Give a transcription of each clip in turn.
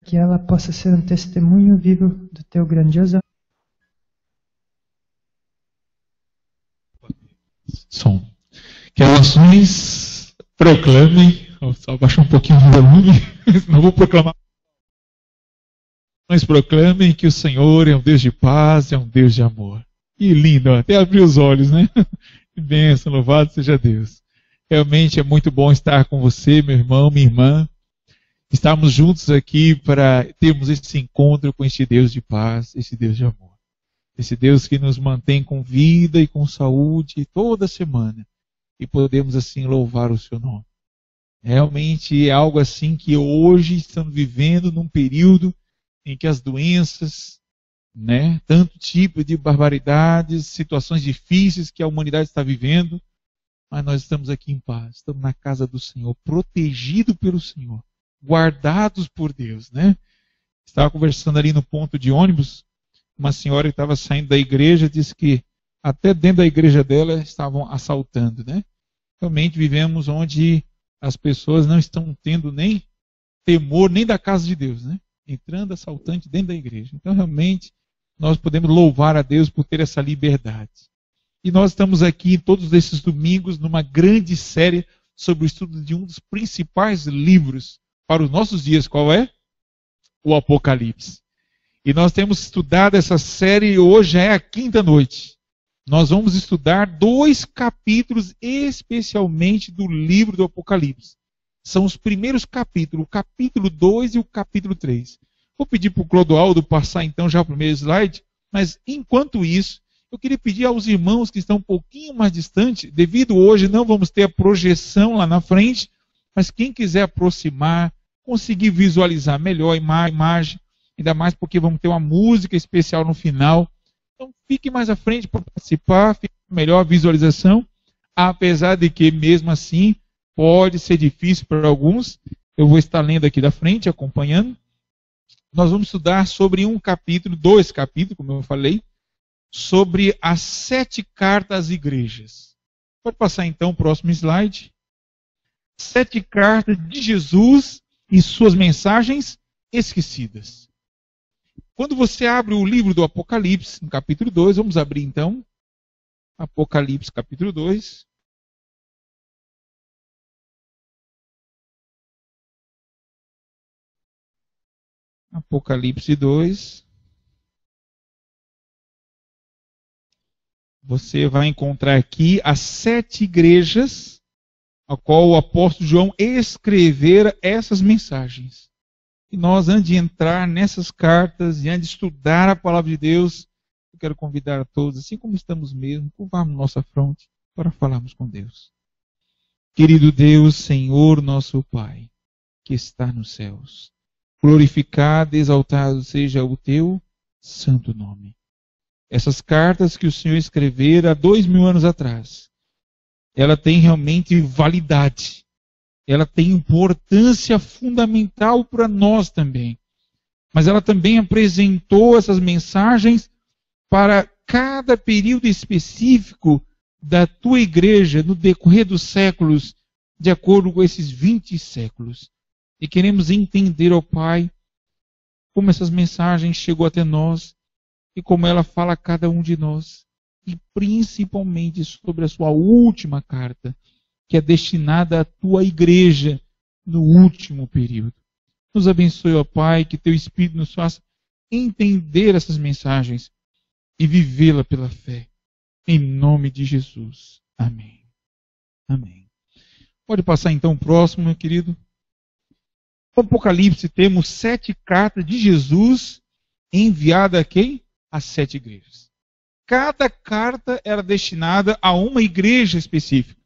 que ela possa ser um testemunho vivo do teu grandioso som. Que as nações proclamem, só baixar um pouquinho o volume, senão vou proclamar. Mas proclamem que o Senhor é um Deus de paz, é um Deus de amor. Que lindo, até abrir os olhos, né? Que bênção, louvado seja Deus. Realmente é muito bom estar com você, meu irmão, minha irmã. Estarmos juntos aqui para termos esse encontro com este Deus de paz, esse Deus de amor. Esse Deus que nos mantém com vida e com saúde toda semana. E podemos assim louvar o seu nome. Realmente é algo assim que hoje estamos vivendo num período em que as doenças, tanto tipo de barbaridades, situações difíceis que a humanidade está vivendo, mas nós estamos aqui em paz, estamos na casa do Senhor, protegidos pelo Senhor, guardados por Deus, Estava conversando ali no ponto de ônibus, uma senhora que estava saindo da igreja disse que até dentro da igreja dela estavam assaltando, Realmente vivemos onde as pessoas não estão tendo nem temor nem da casa de Deus, Entrando assaltante dentro da igreja. Então realmente nós podemos louvar a Deus por ter essa liberdade. E nós estamos aqui todos esses domingos numa grande série sobre o estudo de um dos principais livros para os nossos dias. Qual é? O Apocalipse. E nós temos estudado essa série e hoje é a quinta noite. Nós vamos estudar 2 capítulos especialmente do livro do Apocalipse. São os primeiros capítulos, o capítulo 2 e o capítulo 3. Vou pedir para o Clodoaldo passar então já o primeiro slide, mas enquanto isso, eu queria pedir aos irmãos que estão um pouquinho mais distantes, devido hoje não vamos ter a projeção lá na frente, mas quem quiser aproximar, conseguir visualizar melhor a imagem, ainda mais porque vamos ter uma música especial no final. Então fique mais à frente para participar, fique melhor a visualização, apesar de que mesmo assim pode ser difícil para alguns. Eu vou estar lendo aqui da frente, acompanhando. Nós vamos estudar sobre 2 capítulos, como eu falei, sobre as 7 cartas às igrejas. Pode passar então o próximo slide. 7 cartas de Jesus e suas mensagens esquecidas. Quando você abre o livro do Apocalipse, no capítulo 2, vamos abrir então. Apocalipse, capítulo 2. Apocalipse 2. Você vai encontrar aqui as 7 igrejas a qual o apóstolo João escrevera essas mensagens. E nós, antes de entrar nessas cartas e antes de estudar a palavra de Deus, eu quero convidar a todos, assim como estamos mesmo, curvarmos nossa fronte para falarmos com Deus. Querido Deus, Senhor, nosso Pai, que está nos céus, glorificado e exaltado seja o teu santo nome. Essas cartas que o Senhor escrevera há 2000 anos atrás, ela tem realmente validade. Ela tem importância fundamental para nós também. Mas ela também apresentou essas mensagens para cada período específico da tua igreja no decorrer dos séculos, de acordo com esses 20 séculos. E queremos entender, ó Pai, como essas mensagens chegou até nós e como ela fala a cada um de nós. E principalmente sobre a sua última carta, que é destinada à tua igreja no último período. Nos abençoe, ó Pai, que teu Espírito nos faça entender essas mensagens e vivê-la pela fé. Em nome de Jesus. Amém. Amém. Pode passar então o próximo, meu querido. No Apocalipse temos 7 cartas de Jesus enviadas a quem? Às 7 igrejas. Cada carta era destinada a uma igreja específica.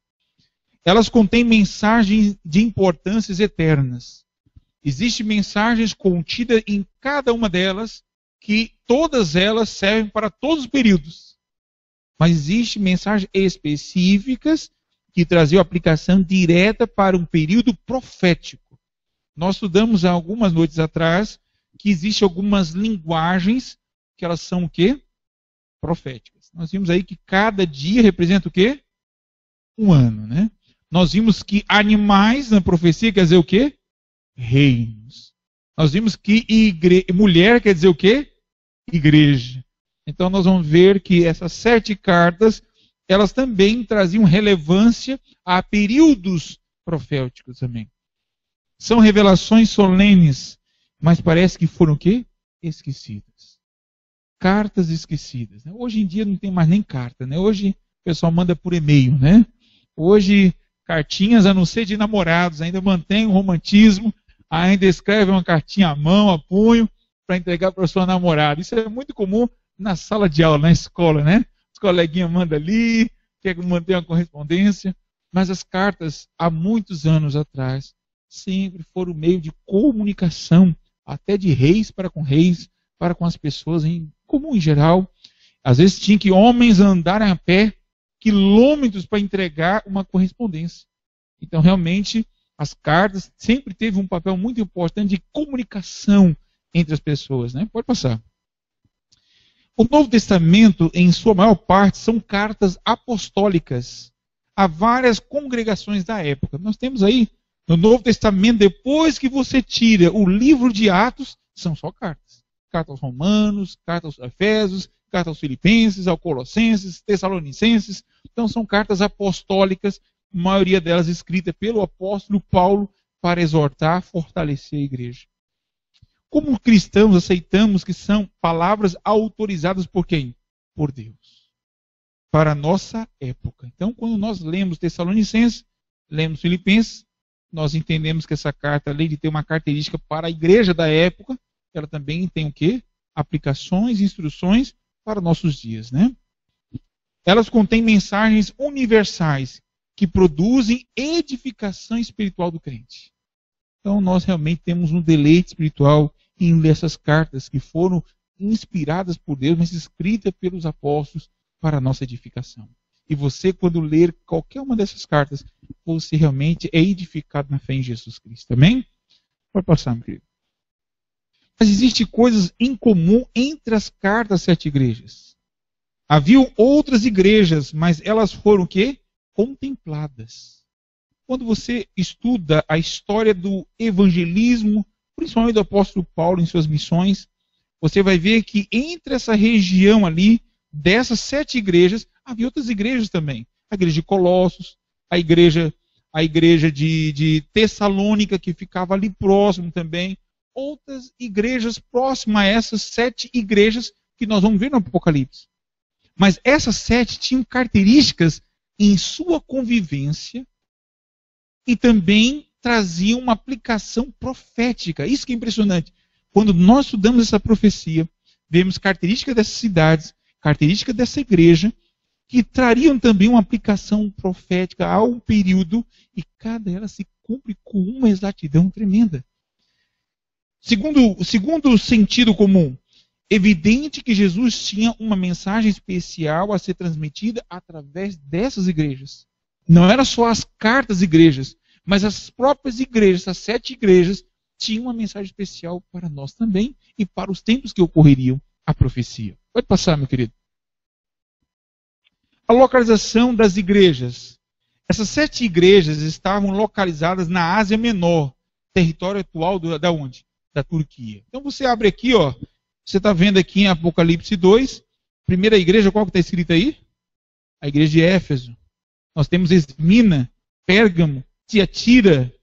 Elas contêm mensagens de importâncias eternas. Existem mensagens contidas em cada uma delas, que todas elas servem para todos os períodos. Mas existem mensagens específicas que traziam aplicação direta para um período profético. Nós estudamos há algumas noites atrás que existem algumas linguagens que elas são o quê? Proféticas. Nós vimos aí que cada dia representa o quê? Um ano, né? Nós vimos que animais na profecia quer dizer o quê? Reinos. Nós vimos que mulher quer dizer o quê? Igreja. Então nós vamos ver que essas 7 cartas, elas também traziam relevância a períodos proféticos também. São revelações solenes, mas parece que foram o quê? Esquecidas. Cartas esquecidas. Hoje em dia não tem mais nem carta, né? Hoje o pessoal manda por e-mail, né? Hoje, cartinhas, a não ser de namorados, ainda mantém o romantismo, ainda escreve uma cartinha à mão, a punho, para entregar para a sua namorada. Isso é muito comum na sala de aula, na escola, né? Os coleguinhas mandam ali, quer manter uma correspondência. Mas as cartas, há muitos anos atrás, sempre foram meio de comunicação, até de reis, para com as pessoas em comum em geral. Às vezes tinha que homens andarem a pé quilômetros para entregar uma correspondência. Então, realmente, as cartas sempre teve um papel muito importante de comunicação entre as pessoas, né? Pode passar. O Novo Testamento, em sua maior parte, são cartas apostólicas a várias congregações da época. Nós temos aí, no Novo Testamento, depois que você tira o livro de Atos, são só cartas. Carta aos Romanos, carta aos Efésios, carta aos Filipenses, aos Colossenses, Tessalonicenses. Então são cartas apostólicas, a maioria delas escritas pelo apóstolo Paulo para exortar, fortalecer a igreja. Como cristãos aceitamos que são palavras autorizadas por quem? Por Deus. Para a nossa época. Então quando nós lemos Tessalonicenses, lemos Filipenses, nós entendemos que essa carta, além de ter uma característica para a igreja da época, ela também tem o quê? Aplicações, instruções para nossos dias, né? Elas contêm mensagens universais que produzem edificação espiritual do crente. Então nós realmente temos um deleite espiritual em ler essas cartas que foram inspiradas por Deus, mas escritas pelos apóstolos para a nossa edificação. E você, quando ler qualquer uma dessas cartas, você realmente é edificado na fé em Jesus Cristo. Amém? Pode passar, meu querido. Mas existem coisas em comum entre as cartas das 7 igrejas. Haviam outras igrejas, mas elas foram o quê? Contempladas. Quando você estuda a história do evangelismo, principalmente do apóstolo Paulo em suas missões, você vai ver que entre essa região ali, dessas 7 igrejas, havia outras igrejas também. A igreja de Colossos, a igreja de Tessalônica, que ficava ali próximo também. Outras igrejas próximas a essas 7 igrejas que nós vamos ver no Apocalipse. Mas essas 7 tinham características em sua convivência e também traziam uma aplicação profética. Isso que é impressionante. Quando nós estudamos essa profecia, vemos características dessas cidades, características dessa igreja, que trariam também uma aplicação profética ao período, e cada ela se cumpre com uma exatidão tremenda. Segundo o sentido comum, evidente que Jesus tinha uma mensagem especial a ser transmitida através dessas igrejas. Não eram só as cartas igrejas, mas as próprias igrejas, as 7 igrejas, tinham uma mensagem especial para nós também e para os tempos que ocorreriam a profecia. Pode passar, meu querido. A localização das igrejas. Essas 7 igrejas estavam localizadas na Ásia Menor, território atual da onde? Da Turquia. Então você abre aqui, ó, você está vendo aqui em Apocalipse 2, primeira igreja, qual que está escrita aí? A igreja de Éfeso. Nós temos Esmina, Pérgamo, Tiatira.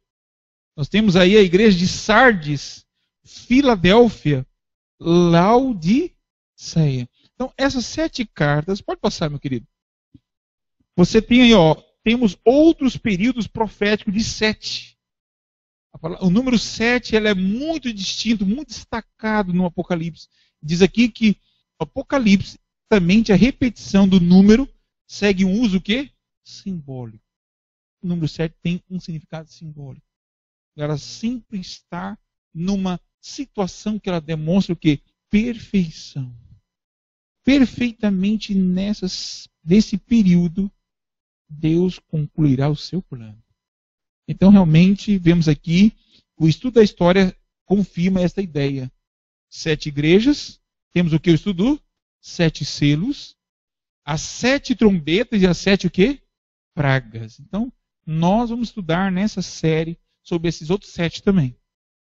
Nós temos aí a igreja de Sardes, Filadélfia, Laodiceia. Então essas 7 cartas, pode passar, meu querido. Você tem aí, ó, temos outros períodos proféticos de 7. O número 7 ele é muito distinto, muito destacado no Apocalipse. Diz aqui que o Apocalipse, também a repetição do número, segue um uso o quê? Simbólico. O número 7 tem um significado simbólico. Ela sempre está numa situação que ela demonstra o quê? Perfeição. Perfeitamente nesse período, Deus concluirá o seu plano. Então, realmente, vemos aqui, o estudo da história confirma esta ideia. 7 igrejas, temos o que eu estudo? 7 selos, as 7 trombetas e as 7 o quê? Pragas. Então, nós vamos estudar nessa série sobre esses outros 7 também.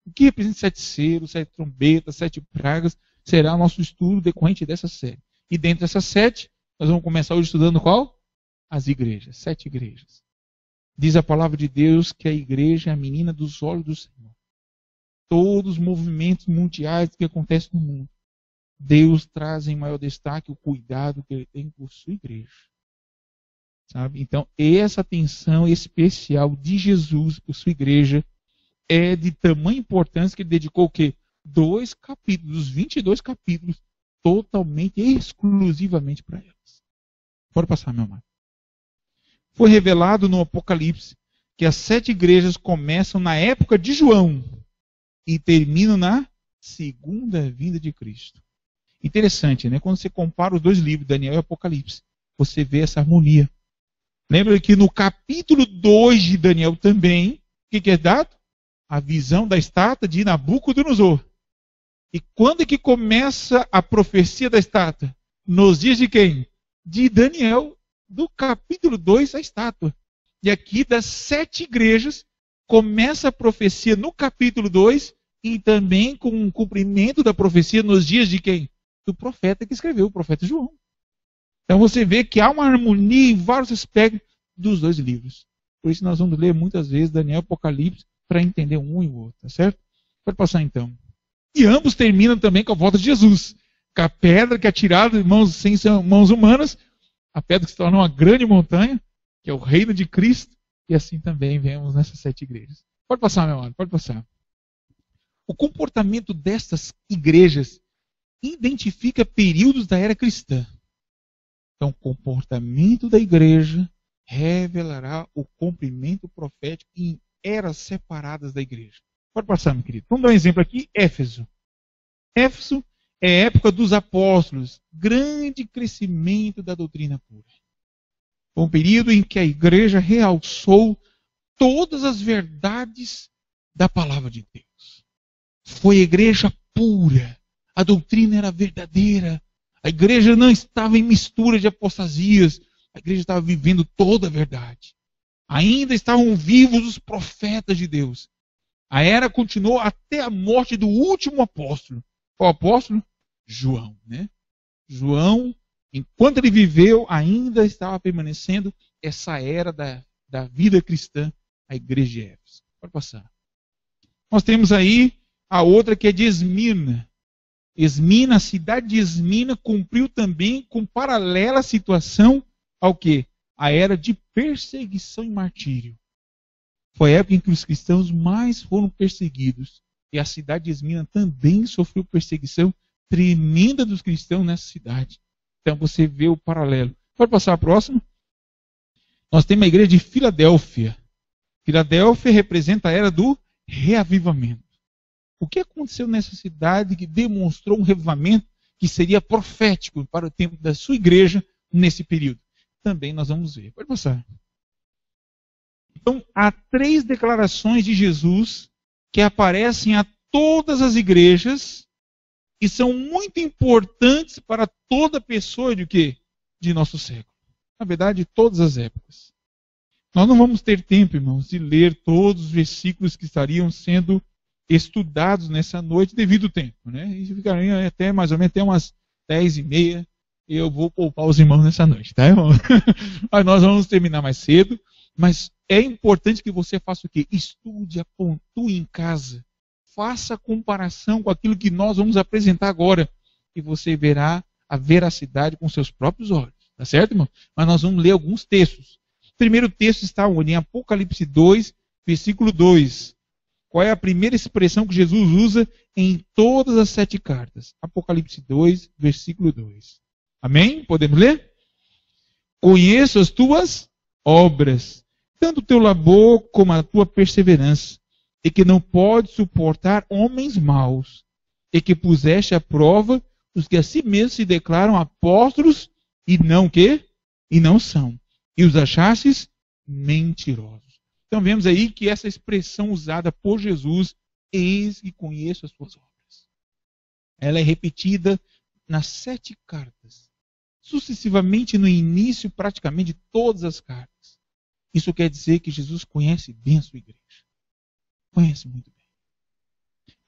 O que representa 7 selos, 7 trombetas, 7 pragas, será o nosso estudo decorrente dessa série. E dentro dessas 7, nós vamos começar hoje estudando qual? As igrejas, 7 igrejas. Diz a palavra de Deus que a igreja é a menina dos olhos do Senhor. Todos os movimentos mundiais que acontecem no mundo, Deus traz em maior destaque o cuidado que Ele tem por sua igreja. Sabe? Então, essa atenção especial de Jesus por sua igreja é de tamanha importância que Ele dedicou o quê? 2 capítulos, os 22 capítulos, totalmente, exclusivamente para elas. Pode passar, meu amado. Foi revelado no Apocalipse que as 7 igrejas começam na época de João e terminam na segunda vinda de Cristo. Interessante, né? Quando você compara os 2 livros, Daniel e Apocalipse, você vê essa harmonia. Lembra que no capítulo 2 de Daniel também, o que é dado? A visão da estátua de Nabucodonosor. E quando é que começa a profecia da estátua? Nos dias de quem? De Daniel, do capítulo 2, a estátua. E aqui das 7 igrejas, começa a profecia no capítulo 2 e também com o cumprimento da profecia nos dias de quem? Do profeta que escreveu, o profeta João. Então você vê que há uma harmonia em vários aspectos dos 2 livros. Por isso nós vamos ler muitas vezes Daniel e Apocalipse para entender um e o outro, tá certo? Pode passar então. E ambos terminam também com a volta de Jesus. Com a pedra que é tirada de mãos sem mãos humanas, a pedra que se torna uma grande montanha, que é o reino de Cristo, e assim também vemos nessas 7 igrejas. Pode passar, meu amado, pode passar. O comportamento destas igrejas identifica períodos da era cristã. Então, o comportamento da igreja revelará o cumprimento profético em eras separadas da igreja. Pode passar, meu querido. Vamos dar um exemplo aqui, Éfeso. Éfeso é a época dos apóstolos, grande crescimento da doutrina pura. Foi um período em que a igreja realçou todas as verdades da palavra de Deus. Foi a igreja pura, a doutrina era verdadeira, a igreja não estava em mistura de apostasias, a igreja estava vivendo toda a verdade. Ainda estavam vivos os profetas de Deus. A era continuou até a morte do último apóstolo. Qual apóstolo? João, né? João, enquanto ele viveu, ainda estava permanecendo essa era da vida cristã, a igreja de Éfeso. Pode passar. Nós temos aí a outra que é de Esmirna. Esmirna, a cidade de Esmirna cumpriu também com paralela situação ao quê? A era de perseguição e martírio. Foi a época em que os cristãos mais foram perseguidos. E a cidade de Esmirna também sofreu perseguição tremenda dos cristãos nessa cidade. Então você vê o paralelo. Pode passar a próxima? Nós temos a igreja de Filadélfia. Filadélfia representa a era do reavivamento. O que aconteceu nessa cidade que demonstrou um reavivamento que seria profético para o tempo da sua igreja nesse período? Também nós vamos ver. Pode passar. Então, há 3 declarações de Jesus que aparecem a todas as igrejas e são muito importantes para toda pessoa de quê? De nosso século. Na verdade, de todas as épocas. Nós não vamos ter tempo, irmãos, de ler todos os versículos que estariam sendo estudados nessa noite devido ao tempo, né? E ficaria até mais ou menos até umas 10h30. Eu vou poupar os irmãos nessa noite, tá, irmão? Mas nós vamos terminar mais cedo. Mas é importante que você faça o quê? Estude, pontue em casa. Faça a comparação com aquilo que nós vamos apresentar agora. E você verá a veracidade com seus próprios olhos. Tá certo, irmão? Mas nós vamos ler alguns textos. O primeiro texto está onde? Em Apocalipse 2, versículo 2. Qual é a primeira expressão que Jesus usa em todas as 7 cartas? Apocalipse 2, versículo 2. Amém? Podemos ler? Conheço as tuas obras, tanto o teu labor como a tua perseverança, e que não pode suportar homens maus, e que puseste à prova os que a si mesmos se declaram apóstolos e não quê? E não são. E os achastes mentirosos. Então vemos aí que essa expressão usada por Jesus, eis que conheço as tuas obras. Ela é repetida nas 7 cartas, sucessivamente no início praticamente de todas as cartas. Isso quer dizer que Jesus conhece bem a sua igreja. Conhece muito bem.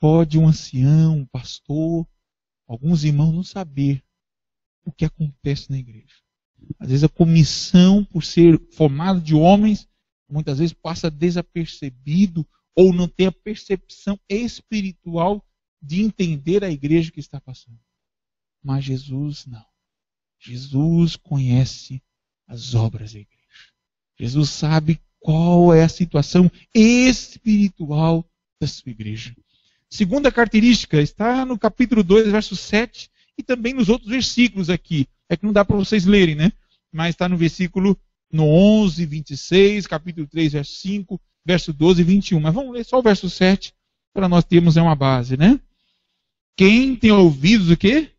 pode um ancião, um pastor, alguns irmãos não saber o que acontece na igreja. Às vezes a comissão, por ser formada de homens, muitas vezes passa desapercebido ou não tem a percepção espiritual de entender a igreja que está passando. Mas Jesus não. Jesus conhece as obras da igreja. Jesus sabe qual é a situação espiritual da sua igreja. Segunda característica está no capítulo 2, verso 7 e também nos outros versículos aqui. É que não dá para vocês lerem, né? Mas está no versículo no 11, 26, capítulo 3, verso 5, verso 12 e 21. Mas vamos ler só o verso 7 para nós termos uma base, né? Quem tem ouvidos o quê?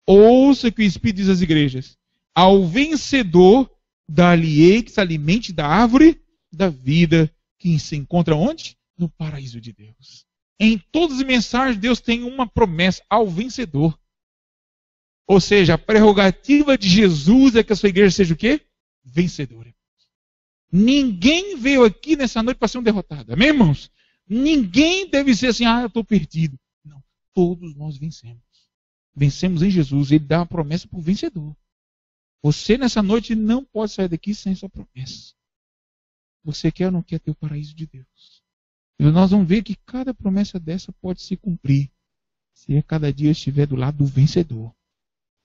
Ouça o que o Espírito diz às igrejas. Ao vencedor, dar-lhe-ei que se alimente da árvore da vida, que se encontra onde? No paraíso de Deus. Em todas as mensagens, Deus tem uma promessa ao vencedor. Ou seja, a prerrogativa de Jesus é que a sua igreja seja o quê? Vencedora. Ninguém veio aqui nessa noite para ser um derrotado. Amém, irmãos? Ninguém deve ser assim, eu estou perdido. Não, todos nós vencemos. Vencemos em Jesus. Ele dá uma promessa para o vencedor. Você nessa noite não pode sair daqui sem essa promessa. Você quer ou não quer ter o paraíso de Deus? E nós vamos ver que cada promessa dessa pode se cumprir se a cada dia estiver do lado do vencedor.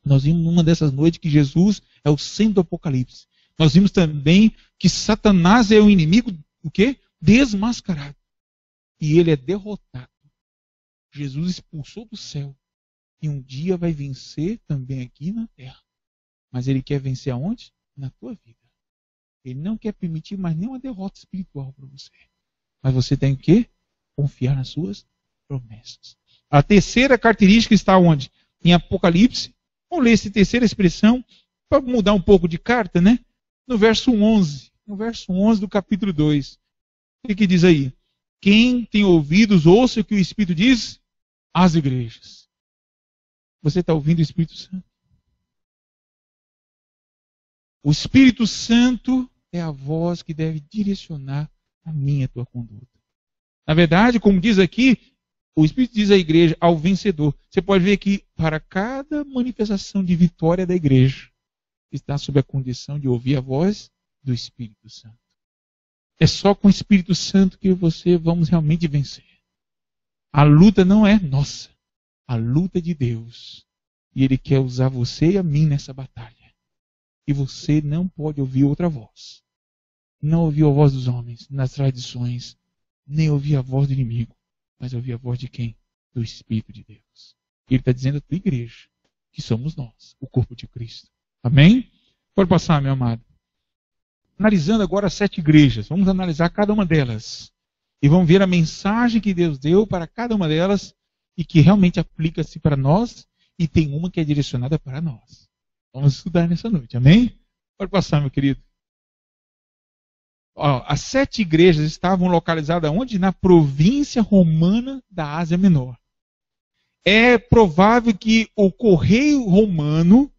Nós vimos numa dessas noites que Jesus é o centro do Apocalipse. Nós vimos também que Satanás é o inimigo, o quê? Desmascarado. E ele é derrotado. Jesus expulsou do céu. E um dia vai vencer também aqui na terra. Mas ele quer vencer aonde? Na tua vida. Ele não quer permitir mais nenhuma derrota espiritual para você. Mas você tem que confiar nas suas promessas. A terceira característica está onde? Em Apocalipse. Vamos ler essa terceira expressão para mudar um pouco de carta, né? No verso 11. No verso 11 do capítulo 2. O que diz aí? Quem tem ouvidos, ouça o que o Espírito diz às igrejas. Você está ouvindo o Espírito Santo? O Espírito Santo é a voz que deve direcionar a minha e a tua conduta. Na verdade, como diz aqui, o Espírito diz à igreja, ao vencedor. Você pode ver que para cada manifestação de vitória da igreja, está sob a condição de ouvir a voz do Espírito Santo. É só com o Espírito Santo que vamos realmente vencer. A luta não é nossa. A luta é de Deus. E Ele quer usar você e a mim nessa batalha. E você não pode ouvir outra voz. Não ouvir a voz dos homens, nas tradições. Nem ouvir a voz do inimigo. Mas ouvir a voz de quem? Do Espírito de Deus. Ele está dizendo à tua igreja, que somos nós, o corpo de Cristo. Amém? Pode passar, meu amado. Analisando agora as 7 igrejas. Vamos analisar cada uma delas. E vamos ver a mensagem que Deus deu para cada uma delas e que realmente aplica-se para nós e tem uma que é direcionada para nós. Vamos estudar nessa noite. Amém? Pode passar, meu querido. As 7 igrejas estavam localizadas onde? Na província romana da Ásia Menor. É provável que o correio romano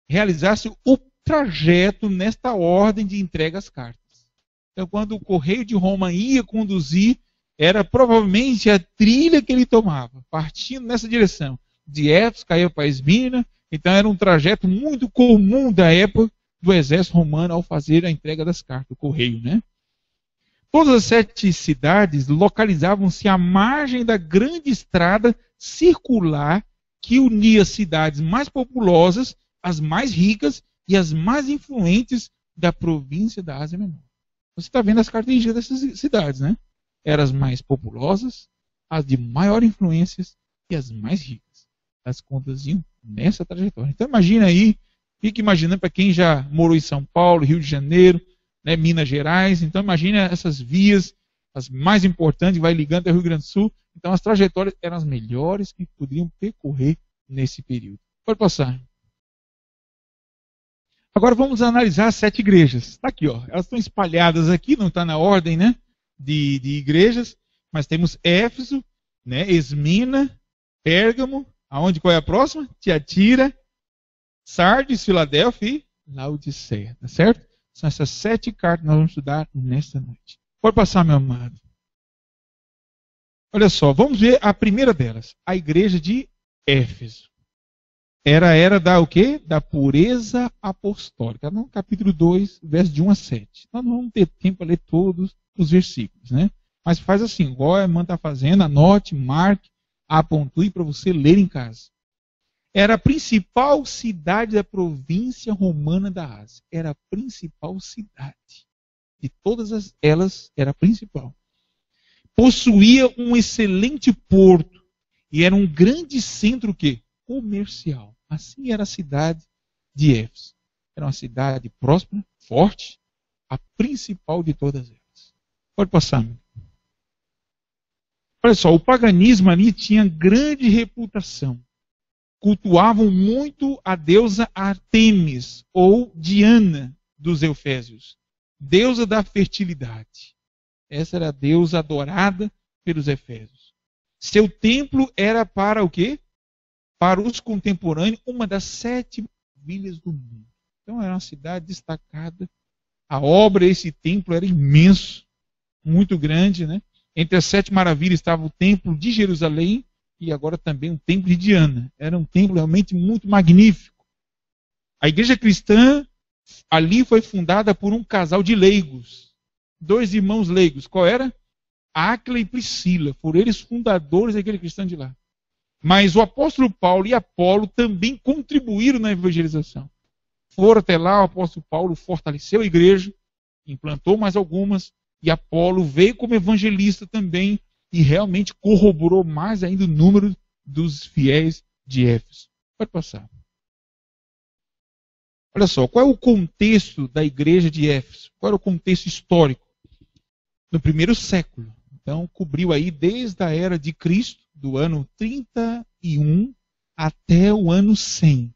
realizasse o trajeto nesta ordem de entrega às cartas. Então, quando o correio de Roma ia conduzir, era provavelmente a trilha que ele tomava, partindo nessa direção. De Éfeso, caía para Esmirna. Então, era um trajeto muito comum da época do exército romano ao fazer a entrega das cartas, o correio, né? Todas as 7 cidades localizavam-se à margem da grande estrada circular que unia as cidades mais populosas, as mais ricas e as mais influentes da província da Ásia Menor. Você está vendo as características dessas cidades, né? Eram as mais populosas, as de maior influência e as mais ricas. Elas conduziam nessa trajetória. Então imagina aí, fique imaginando para quem já morou em São Paulo, Rio de Janeiro, né, Minas Gerais. Então imagina essas vias, as mais importantes, vai ligando até o Rio Grande do Sul. Então as trajetórias eram as melhores que poderiam percorrer nesse período. Pode passar. Agora vamos analisar as 7 igrejas. Está aqui, ó. Elas estão espalhadas aqui, não está na ordem, né, de igrejas, mas temos Éfeso, né, Esmina, Pérgamo, qual é a próxima? Tiatira, Sardes, Filadélfia e Laodiceia, tá certo? São essas 7 cartas que nós vamos estudar nesta noite. Pode passar, meu amado. Olha só, vamos ver a primeira delas. A igreja de Éfeso. Era a era da o quê? Da pureza apostólica. No capítulo 2, verso de 1 a 7. Nós não vamos ter tempo para ler todos os versículos, né? Mas faz assim, igual a irmã está fazendo, anote, marque, apontue para você ler em casa. Era a principal cidade da província romana da Ásia. Era a principal cidade. De todas elas, era a principal. Possuía um excelente porto e era um grande centro o quê? Comercial. Assim era a cidade de Éfeso. Era uma cidade próspera, forte, a principal de todas elas. Pode passar. Olha só, o paganismo ali tinha grande reputação. Cultuavam muito a deusa Artemis, ou Diana dos Efésios, deusa da fertilidade. Essa era a deusa adorada pelos efésios. Seu templo era para o quê? Para os contemporâneos, uma das 7 maravilhas do mundo. Então era uma cidade destacada. A obra desse templo era imenso, muito grande, né? Entre as 7 maravilhas estava o templo de Jerusalém e agora também o templo de Diana. Era um templo realmente muito magnífico. A igreja cristã ali foi fundada por um casal de leigos. 2 irmãos leigos. Qual era? Áquila e Priscila. Foram eles fundadores da igreja cristã de lá. Mas o apóstolo Paulo e Apolo também contribuíram na evangelização. Foram até lá, o apóstolo Paulo fortaleceu a igreja, implantou mais algumas, e Apolo veio como evangelista também, e realmente corroborou mais ainda o número dos fiéis de Éfeso. Pode passar. Olha só, qual é o contexto da igreja de Éfeso? Qual era o contexto histórico? No primeiro século. Então, cobriu aí desde a era de Cristo, do ano 31 até o ano 100.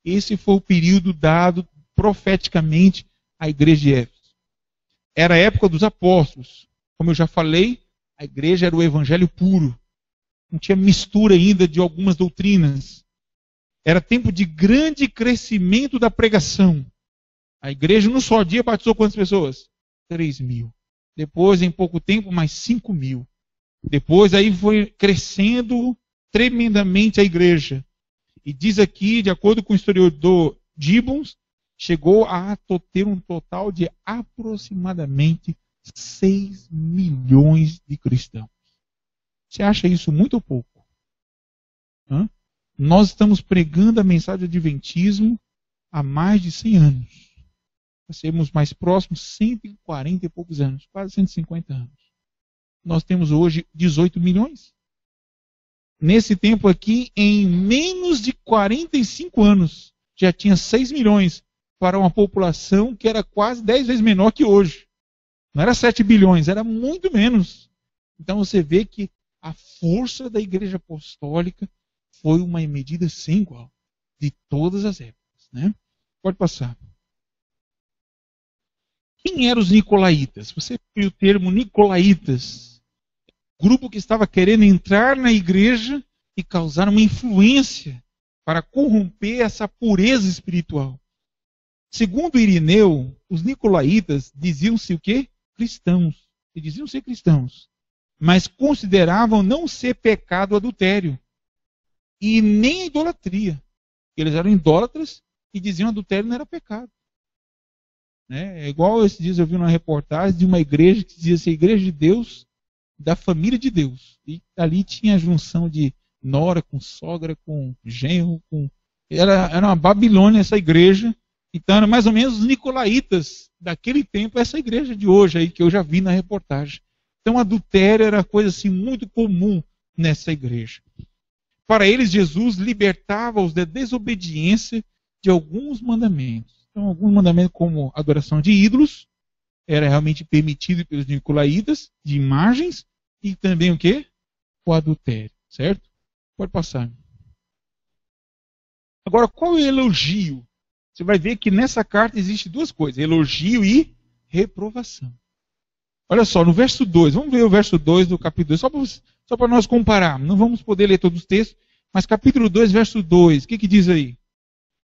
Esse foi o período dado profeticamente à igreja de Éfeso. Era a época dos apóstolos. Como eu já falei, a igreja era o evangelho puro. Não tinha mistura ainda de algumas doutrinas. Era tempo de grande crescimento da pregação. A igreja, num só dia, batizou quantas pessoas? 3.000. Depois, em pouco tempo, mais 5.000. Depois, aí foi crescendo tremendamente a igreja. E diz aqui, de acordo com o historiador Gibbons, chegou a ter um total de aproximadamente 6 milhões de cristãos. Você acha isso muito ou pouco? Hã? Nós estamos pregando a mensagem do adventismo há mais de 100 anos. Nós sermos mais próximos, 140 e poucos anos, quase 150 anos. Nós temos hoje 18 milhões. Nesse tempo aqui, em menos de 45 anos, já tinha 6 milhões para uma população que era quase 10 vezes menor que hoje. Não era 7 bilhões, era muito menos. Então você vê que a força da igreja apostólica foi uma medida sem igual, de todas as épocas. Né? Pode passar. Quem eram os nicolaítas? Você viu o termo nicolaítas. Grupo que estava querendo entrar na igreja e causar uma influência para corromper essa pureza espiritual. Segundo Irineu, os nicolaítas diziam-se o quê? Cristãos. Eles diziam ser cristãos. Mas consideravam não ser pecado o adultério. E nem a idolatria. Eles eram idólatras e diziam que adultério não era pecado. É igual esses dias eu vi uma reportagem de uma igreja que dizia ser igreja de Deus, da família de Deus. E ali tinha a junção de nora com sogra, com genro. Era uma Babilônia essa igreja. Então era mais ou menos os nicolaítas daquele tempo, essa igreja de hoje aí que eu já vi na reportagem. Então adultério era coisa assim muito comum nessa igreja. Para eles, Jesus libertava-os da desobediência de alguns mandamentos. Então, alguns mandamentos como adoração de ídolos, era realmente permitido pelos nicolaítas, de imagens, e também o quê? O adultério, certo? Pode passar. Agora, qual é o elogio? Você vai ver que nessa carta existe 2 coisas, elogio e reprovação. Olha só, no verso 2, vamos ver o verso 2 do capítulo 2, só para nós comparar. Não vamos poder ler todos os textos, mas capítulo 2, verso 2, o que diz aí?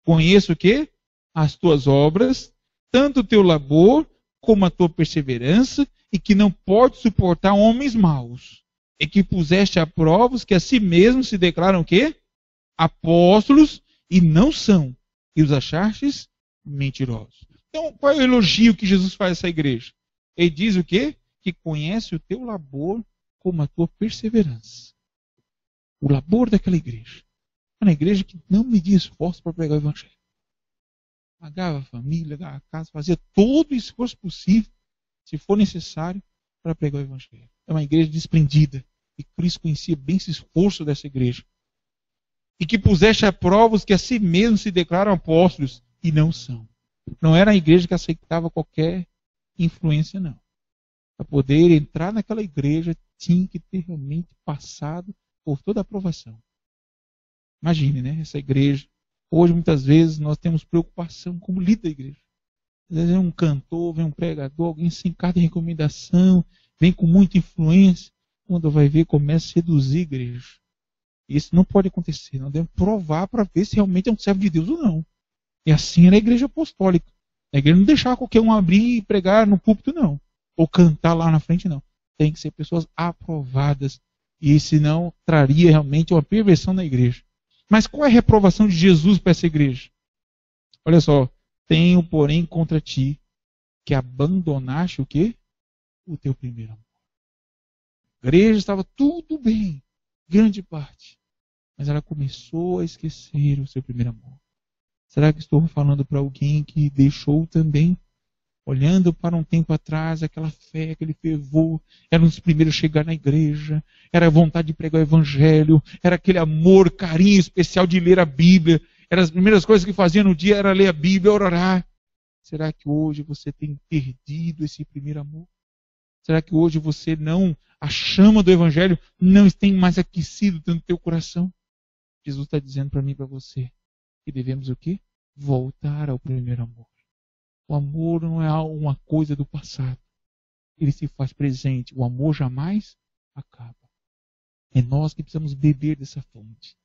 Conheço o quê? As tuas obras, tanto o teu labor, como a tua perseverança, e que não pode suportar homens maus. e que puseste a prova os que a si mesmos se declaram o quê? Apóstolos e não são, e os achastes mentirosos. Então, qual é o elogio que Jesus faz a essa igreja? Ele diz o quê? Que conhece o teu labor como a tua perseverança. O labor daquela igreja. Uma igreja que não media esforço para pregar o evangelho. Pagava a família, pagava a casa, fazia todo o esforço possível, se for necessário, para pregar o evangelho. É uma igreja desprendida. E Cristo conhecia bem esse esforço dessa igreja. E que puseste a prova os que a si mesmos se declaram apóstolos e não são. Não era a igreja que aceitava qualquer influência, não. Para poder entrar naquela igreja, tinha que ter realmente passado por toda a aprovação. Imagine, né? Essa igreja. Hoje, muitas vezes, nós temos preocupação como líder da igreja. Às vezes vem um cantor, vem um pregador, alguém sem carta de recomendação, vem com muita influência. Quando vai ver, começa a seduzir a igreja. Isso não pode acontecer. Nós devemos provar para ver se realmente é um servo de Deus ou não. E assim era a igreja apostólica. A igreja não deixava qualquer um abrir e pregar no púlpito, não. Ou cantar lá na frente, não. Tem que ser pessoas aprovadas. E senão traria realmente uma perversão na igreja. Mas qual é a reprovação de Jesus para essa igreja? Olha só. Tenho, porém, contra ti que abandonaste o quê? O teu primeiro amor. A igreja estava tudo bem. Grande parte. Mas ela começou a esquecer o seu primeiro amor. Será que estou falando para alguém que deixou também, olhando para um tempo atrás, aquela fé, aquele fervor, era um dos primeiros a chegar na igreja, era a vontade de pregar o evangelho, era aquele amor, carinho especial de ler a Bíblia, eram as primeiras coisas que fazia no dia, era ler a Bíblia, orar. Será que hoje você tem perdido esse primeiro amor? Será que hoje você não, a chama do evangelho não tem mais aquecido dentro do teu coração? Jesus está dizendo para mim e para você que devemos o quê? Voltar ao primeiro amor. O amor não é uma coisa do passado. Ele se faz presente. O amor jamais acaba. É nós que precisamos beber dessa fonte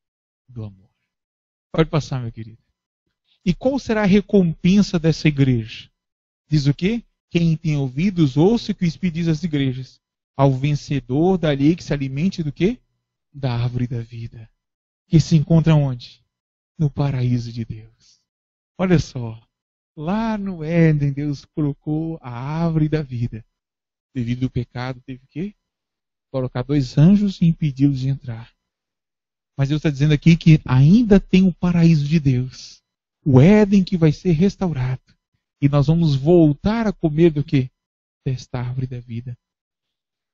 do amor. Pode passar, meu querido. E qual será a recompensa dessa igreja? Diz o quê? Quem tem ouvidos, ouça o que o Espírito diz às igrejas. Ao vencedor, dali que se alimente do quê? Da árvore da vida. Que se encontra onde? No paraíso de Deus. Olha só. Lá no Éden, Deus colocou a árvore da vida. Devido ao pecado, teve o quê? Colocar 2 anjos e impedi-los de entrar. Mas Deus está dizendo aqui que ainda tem o paraíso de Deus. O Éden que vai ser restaurado. E nós vamos voltar a comer do quê? Desta árvore da vida.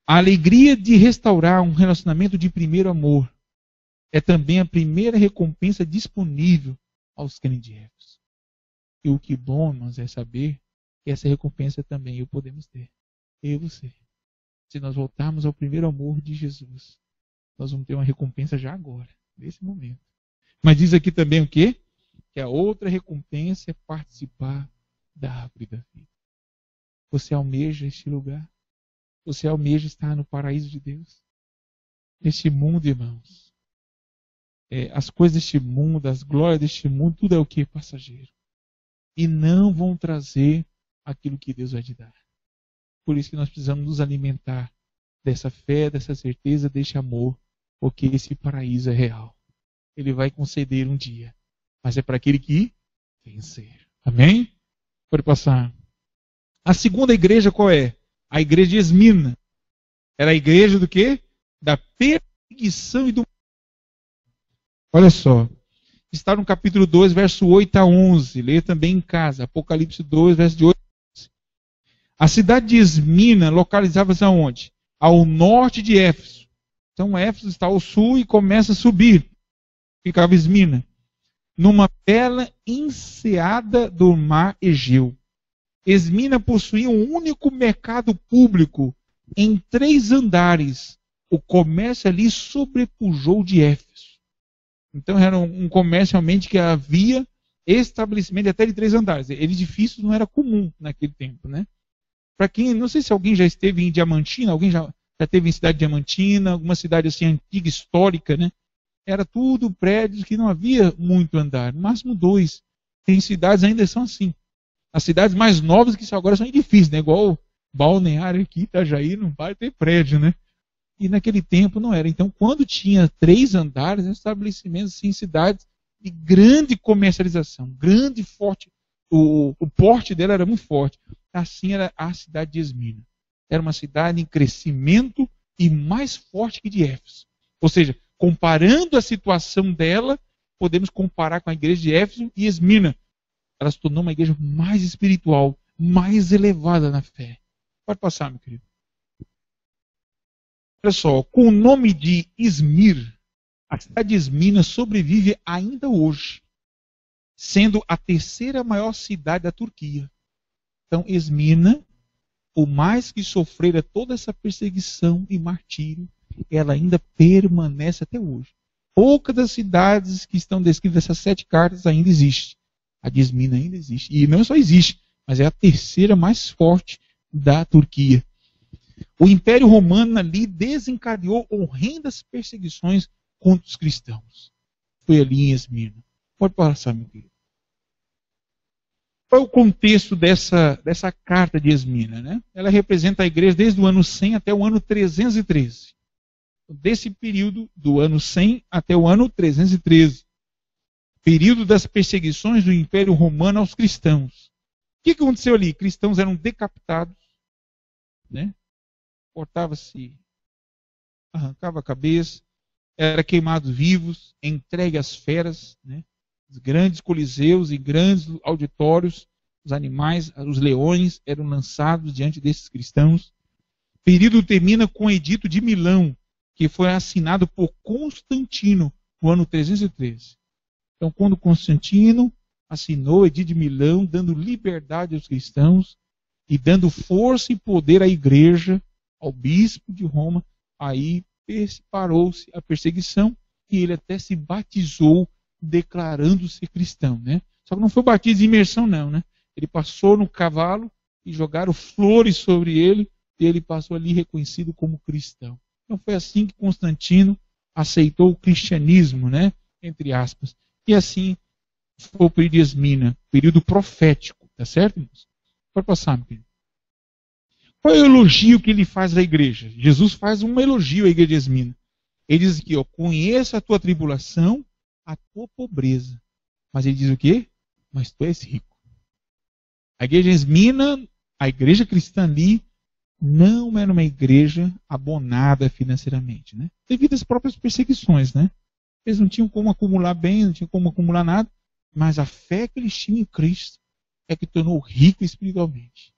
A alegria de restaurar um relacionamento de primeiro amor é também a primeira recompensa disponível aos crentes de Éfeso. E o que bom nós é saber que essa recompensa também podemos ter. Eu e você. Se nós voltarmos ao primeiro amor de Jesus, nós vamos ter uma recompensa já agora, nesse momento. Mas diz aqui também o quê? Que a outra recompensa é participar da árvore da vida. Você almeja este lugar? Você almeja estar no paraíso de Deus? Neste mundo, irmãos. As coisas deste mundo, as glórias deste mundo, tudo é o que? Passageiro. E não vão trazer aquilo que Deus vai te dar. Por isso que nós precisamos nos alimentar dessa fé, dessa certeza, deste amor, porque esse paraíso é real. Ele vai conceder um dia, mas é para aquele que vencer. Amém? Pode passar. A segunda igreja qual é? A igreja de Esmirna. Era a igreja do quê? Da perseguição e do... Olha só. Está no capítulo 2, verso 8 a 11. Leia também em casa. Apocalipse 2, verso de 8 a 11. A cidade de Esmirna localizava-se aonde? Ao norte de Éfeso. Então Éfeso está ao sul e começa a subir. Ficava Esmirna. Numa bela enseada do mar Egeu. Esmirna possuía um único mercado público em 3 andares. O comércio ali sobrepujou de Éfeso. Então era um comércio realmente que havia estabelecimento até de 3 andares. Edifícios não era comum naquele tempo, né? Para quem, não sei se alguém já esteve em Diamantina, alguém já esteve em cidade Diamantina, alguma cidade assim antiga, histórica, né? Era tudo prédios que não havia muito andar, no máximo 2. Tem cidades ainda são assim. As cidades mais novas que agora são edifícios, né? Igual Balneário aqui, Itajaí, não vai ter prédio, né? E naquele tempo não era. Então, quando tinha 3 andares, eram estabelecimentos assim, em cidades de grande comercialização, grande, forte. O porte dela era muito forte. Assim era a cidade de Esmirna. Era uma cidade em crescimento e mais forte que de Éfeso. Ou seja, comparando a situação dela, podemos comparar com a igreja de Éfeso e Esmirna. Ela se tornou uma igreja mais espiritual, mais elevada na fé. Pode passar, meu querido. Olha só, com o nome de Izmir, a cidade de Esmirna sobrevive ainda hoje, sendo a 3ª maior cidade da Turquia. Então, Esmirna, por mais que sofrera toda essa perseguição e martírio, ela ainda permanece até hoje. Poucas das cidades que estão descritas nessas 7 cartas ainda existem. A de Esmirna ainda existe. E não só existe, mas é a 3ª mais forte da Turquia. O Império Romano ali desencadeou horrendas perseguições contra os cristãos. Foi ali em Esmirna. Pode passar, meu querido. Qual é o contexto dessa carta de Esmirna, né? Ela representa a igreja desde o ano 100 até o ano 313. Desse período, do ano 100 até o ano 313. Período das perseguições do Império Romano aos cristãos. O que aconteceu ali? Cristãos eram decapitados, né? Cortava-se, arrancava a cabeça, era queimados vivos, entregue às feras, né? Os grandes coliseus e grandes auditórios, os animais, os leões eram lançados diante desses cristãos. O período termina com o Edito de Milão, que foi assinado por Constantino no ano 313. Então, quando Constantino assinou o Edito de Milão, dando liberdade aos cristãos e dando força e poder à igreja, ao bispo de Roma, aí parou-se a perseguição e ele até se batizou declarando-se cristão, né? Só que não foi batismo de imersão, não, né? Ele passou no cavalo e jogaram flores sobre ele e ele passou ali reconhecido como cristão. Então foi assim que Constantino aceitou o cristianismo, né? Entre aspas. E assim foi o período de Esmirna, período profético, tá certo, irmãos? Pode passar, meu querido. Qual é o elogio que ele faz à igreja? Jesus faz um elogio à igreja de Esmirna. Ele diz aqui, ó, conheço a tua tribulação, a tua pobreza. Mas ele diz o quê? Mas tu és rico. A igreja de Esmirna, a igreja cristã ali, não era uma igreja abonada financeiramente, né? Devido às próprias perseguições, né? Eles não tinham como acumular bem, não tinham como acumular nada, mas a fé que eles tinham em Cristo é que tornou rico espiritualmente.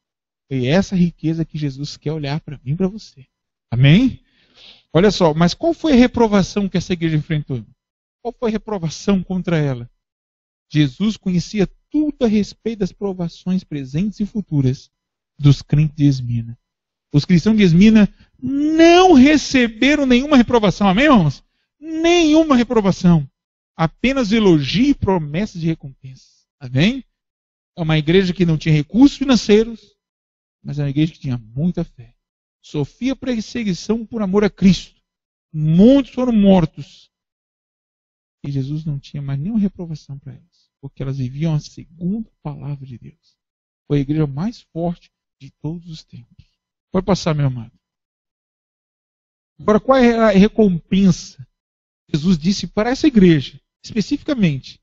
E essa riqueza que Jesus quer olhar para mim e para você. Amém? Olha só, mas qual foi a reprovação que essa igreja enfrentou? Qual foi a reprovação contra ela? Jesus conhecia tudo a respeito das provações presentes e futuras dos crentes de Esmirna. Os cristãos de Esmirna não receberam nenhuma reprovação. Amém, irmãos? Nenhuma reprovação. Apenas elogio e promessas de recompensas. Amém? É uma igreja que não tinha recursos financeiros, mas é uma igreja que tinha muita fé. Sofria perseguição por amor a Cristo. Muitos foram mortos. E Jesus não tinha mais nenhuma reprovação para elas, porque elas viviam a segunda palavra de Deus. Foi a igreja mais forte de todos os tempos. Pode passar, meu amado. Agora, qual é a recompensa? Jesus disse para essa igreja, especificamente,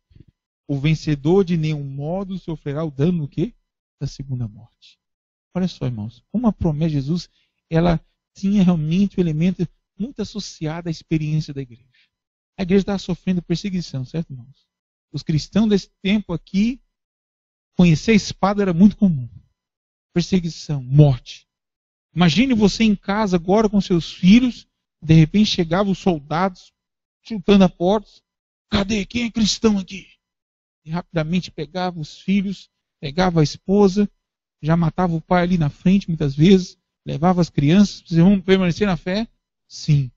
o vencedor de nenhum modo sofrerá o dano do quê? Da segunda morte. Olha só, irmãos, como a promessa de Jesus, ela tinha realmente um elemento muito associado à experiência da igreja. A igreja estava sofrendo perseguição, certo, irmãos? Os cristãos desse tempo aqui, conhecer a espada era muito comum. Perseguição, morte. Imagine você em casa agora com seus filhos, de repente chegavam os soldados, chutando a porta. Cadê? Quem é cristão aqui? E rapidamente pegava os filhos, pegava a esposa, já matava o pai ali na frente, muitas vezes, levava as crianças, vocês vão permanecer na fé? Sim.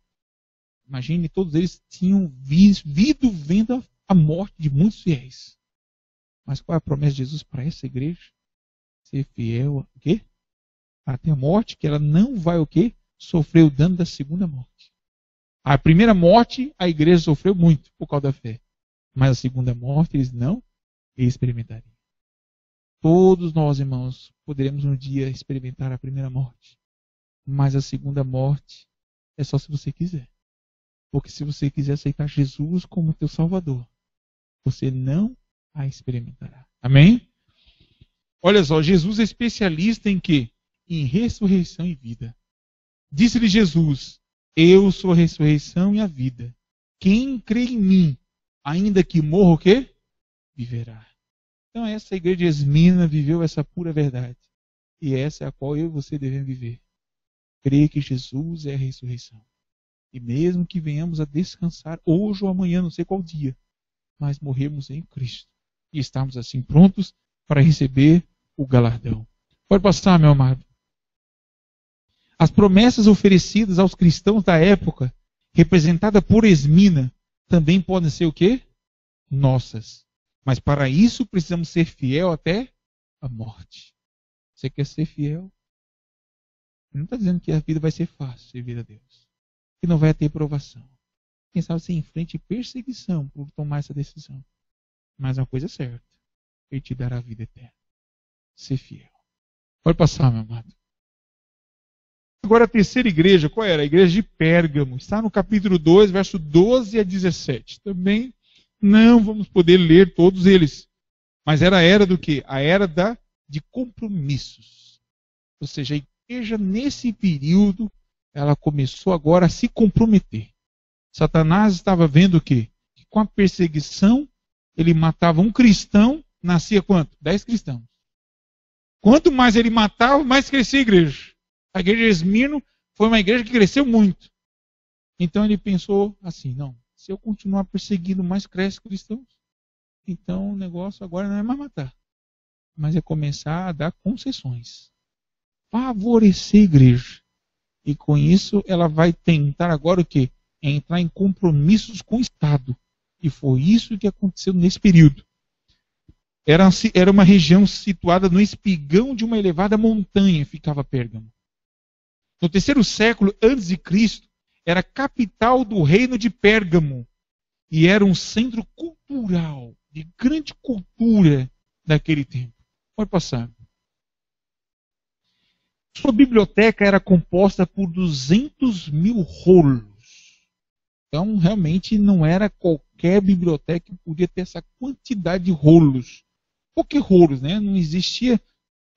Imagine, todos eles tinham vendo a morte de muitos fiéis. Mas qual é a promessa de Jesus para essa igreja? Ser fiel a quê? Até a morte, que ela não vai o quê? Sofrer o dano da segunda morte. A primeira morte, a igreja sofreu muito por causa da fé. Mas a segunda morte, eles não experimentariam. Todos nós, irmãos, poderemos um dia experimentar a primeira morte. Mas a segunda morte É só se você quiser. Porque se você quiser aceitar Jesus como teu Salvador, você não a experimentará. Amém? Olha só, Jesus é especialista em quê? Em ressurreição e vida. Disse-lhe Jesus: eu sou a ressurreição e a vida. Quem crê em mim, ainda que morra, o quê? Viverá. Então essa igreja de Esmina viveu essa pura verdade. E essa é a qual eu e você devemos viver. Crer que Jesus é a ressurreição. E mesmo que venhamos a descansar hoje ou amanhã, não sei qual dia, mas morremos em Cristo. E estamos assim prontos para receber o galardão. Pode passar, meu amado. As promessas oferecidas aos cristãos da época, representada por Esmina, também podem ser o quê? Nossas. Mas para isso precisamos ser fiel até a morte. Você quer ser fiel? Ele não está dizendo que a vida vai ser fácil, servir a Deus. Que não vai ter provação. Quem sabe você enfrente perseguição por tomar essa decisão. Mas uma coisa é certa. Ele te dará a vida eterna. Ser fiel. Pode passar, meu amado. Agora a terceira igreja, qual era? A igreja de Pérgamo. Está no capítulo 2, verso 12 a 17. Também não vamos poder ler todos eles. Mas era a era do quê? A era de compromissos. Ou seja, a igreja nesse período, ela começou agora a se comprometer. Satanás estava vendo o quê? Que com a perseguição, ele matava um cristão, nascia quanto? 10 cristãos. Quanto mais ele matava, mais crescia a igreja. A igreja de Esmirno foi uma igreja que cresceu muito. Então ele pensou assim, não, se eu continuar perseguindo, mais cresce cristãos. Então o negócio agora não é mais matar, mas é começar a dar concessões. Favorecer a igreja. E com isso ela vai tentar agora o quê? Entrar em compromissos com o Estado. E foi isso que aconteceu nesse período. Era uma região situada no espigão de uma elevada montanha, ficava Pérgamo. No terceiro século antes de Cristo, era a capital do reino de Pérgamo. E era um centro cultural, de grande cultura daquele tempo. Pode passar. Sua biblioteca era composta por 200.000 rolos. Então, realmente, não era qualquer biblioteca que podia ter essa quantidade de rolos. Por que rolos, né? Não existia,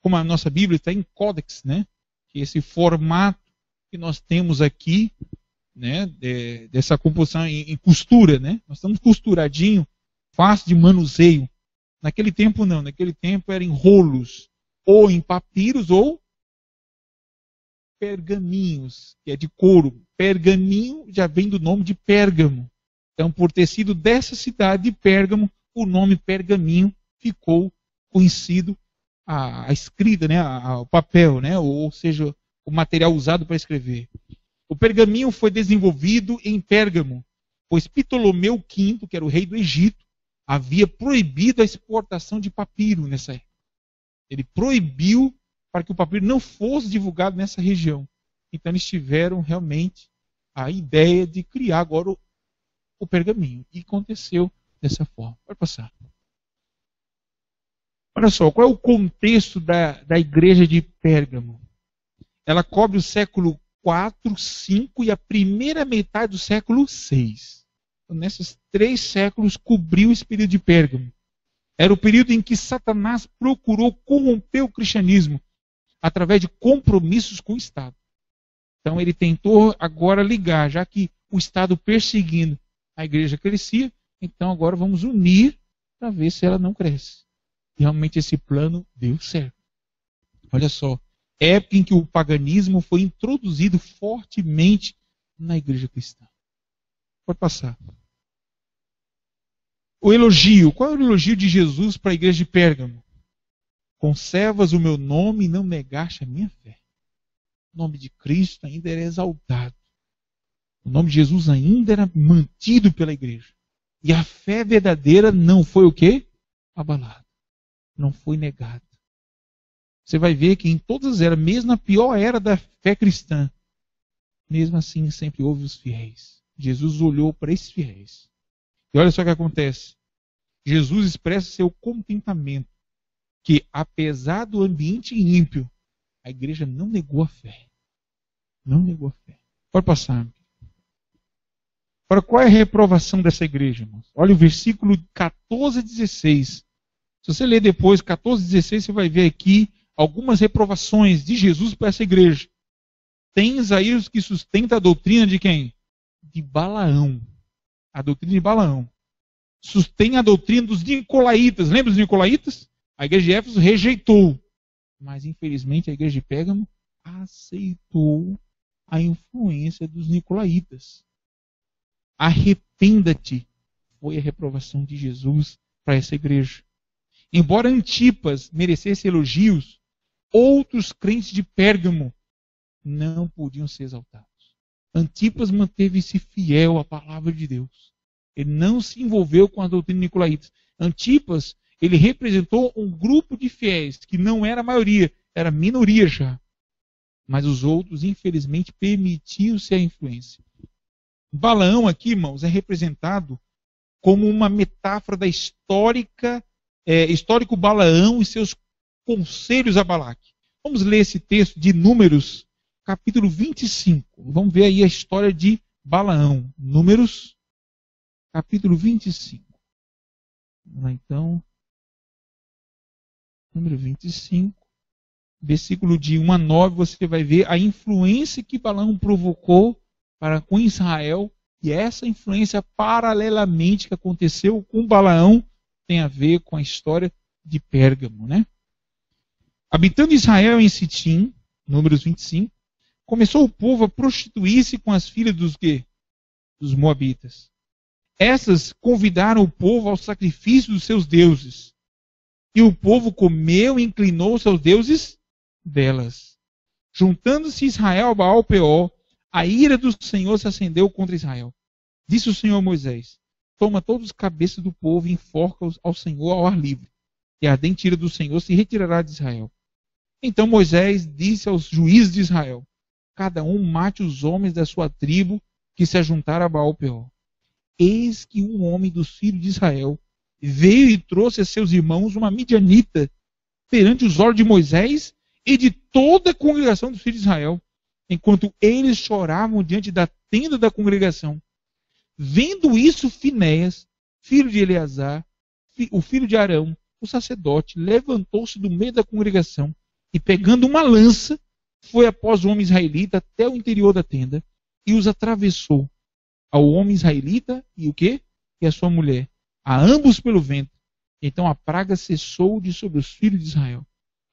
como a nossa Bíblia está em códex, né? Que esse formato que nós temos aqui, né? Dessa composição em costura, né? Nós estamos costuradinho, fácil de manuseio. Naquele tempo, não. Naquele tempo era em rolos, ou em papiros, ou pergaminhos, que é de couro. Pergaminho já vem do nome de Pérgamo. Então, por ter sido dessa cidade de Pérgamo, o nome pergaminho ficou conhecido, a escrita, né, o papel, né, ou seja, o material usado para escrever. O pergaminho foi desenvolvido em Pérgamo, pois Ptolomeu V, que era o rei do Egito, havia proibido a exportação de papiro nessa época. Ele proibiu para que o papiro não fosse divulgado nessa região. Então eles tiveram realmente a ideia de criar agora o pergaminho. E aconteceu dessa forma. Pode passar. Olha só, qual é o contexto da igreja de Pérgamo? Ela cobre o século 4, 5 e a primeira metade do século 6. Então, nesses 3 séculos cobriu esse período de Pérgamo. Era o período em que Satanás procurou corromper o cristianismo através de compromissos com o Estado. Então ele tentou agora ligar, já que o Estado perseguindo a igreja crescia, então agora vamos unir para ver se ela não cresce. E realmente esse plano deu certo. Olha só, época em que o paganismo foi introduzido fortemente na igreja cristã. Pode passar. O elogio. Qual é o elogio de Jesus para a igreja de Pérgamo? Conservas o meu nome e não negaste a minha fé. O nome de Cristo ainda era exaltado. O nome de Jesus ainda era mantido pela igreja. E a fé verdadeira não foi o quê? Abalada. Não foi negada. Você vai ver que em todas as eras, mesmo na pior era da fé cristã, mesmo assim sempre houve os fiéis. Jesus olhou para esses fiéis. E olha só o que acontece. Jesus expressa seu contentamento que, apesar do ambiente ímpio, a igreja não negou a fé. Não negou a fé. Pode passar. Agora, qual é a reprovação dessa igreja, irmãos? Olha o versículo 14 e 16. Se você ler depois 14 e 16, você vai ver aqui algumas reprovações de Jesus para essa igreja. Tens aí os que sustentam a doutrina de quem? De Balaão. A doutrina de Balaão. Sustém a doutrina dos nicolaítas. Lembra dos nicolaítas? A igreja de Éfeso rejeitou. Mas, infelizmente, a igreja de Pérgamo aceitou a influência dos nicolaítas. Arrependa-te. Foi a reprovação de Jesus para essa igreja. Embora Antipas merecesse elogios, outros crentes de Pérgamo não podiam ser exaltados. Antipas manteve-se fiel à palavra de Deus. Ele não se envolveu com a doutrina nicolaíta. Antipas, ele representou um grupo de fiéis que não era a maioria, era a minoria já. Mas os outros, infelizmente, permitiam-se a influência. Balaão aqui, irmãos, é representado como uma metáfora da histórico Balaão e seus conselhos a Balaque. Vamos ler esse texto de Números, capítulo 25. Vamos ver aí a história de Balaão. Números, capítulo 25. Vamos lá então. Número 25. Versículo de 1 a 9, você vai ver a influência que Balaão provocou para com Israel. E essa influência, paralelamente, que aconteceu com Balaão, tem a ver com a história de Pérgamo, né? Habitando Israel em Sitim, Números 25, começou o povo a prostituir-se com as filhas dos quê? Dos moabitas. Essas convidaram o povo ao sacrifício dos seus deuses. E o povo comeu e inclinou-se aos deuses delas. Juntando-se Israel a Baal-Peor, a ira do Senhor se acendeu contra Israel. Disse o Senhor a Moisés: toma todos os cabeças do povo e enforca-os ao Senhor ao ar livre. E a ardente ira do Senhor se retirará de Israel. Então Moisés disse aos juízes de Israel: cada um mate os homens da sua tribo que se ajuntaram a Baal-Peor. Eis que um homem dos filhos de Israel veio e trouxe a seus irmãos uma midianita perante os olhos de Moisés e de toda a congregação dos filhos de Israel, enquanto eles choravam diante da tenda da congregação. Vendo isso, Finéias, filho de Eleazar, o filho de Arão, o sacerdote, levantou-se do meio da congregação e, pegando uma lança, foi após o homem israelita até o interior da tenda e os atravessou, ao homem israelita e o quê? E a sua mulher, a ambos pelo vento. Então a praga cessou de sobre os filhos de Israel.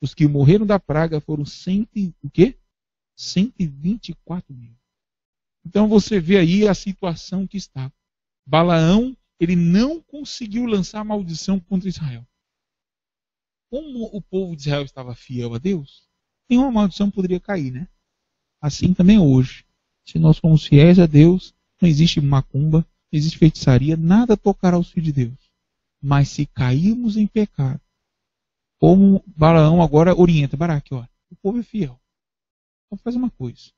Os que morreram da praga foram 124 mil. Então você vê aí a situação que está. Balaão, ele não conseguiu lançar maldição contra Israel. Como o povo de Israel estava fiel a Deus, nenhuma maldição poderia cair, né? Assim também hoje. Se nós formos fiéis a Deus, não existe macumba, não existe feitiçaria, nada tocará os filhos de Deus. Mas se cairmos em pecado, como Balaão agora orienta, Baraque, ó, o povo é fiel. Então faz uma coisa.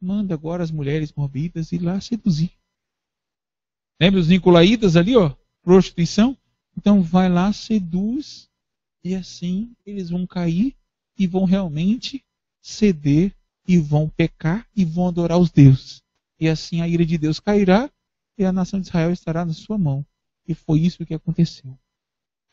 Manda agora as mulheres moabitas ir lá seduzir. Lembra os nicolaítas ali, ó? Prostituição? Então vai lá, seduz, e assim eles vão cair e vão realmente ceder e vão pecar e vão adorar os deuses. E assim a ira de Deus cairá e a nação de Israel estará na sua mão. E foi isso que aconteceu.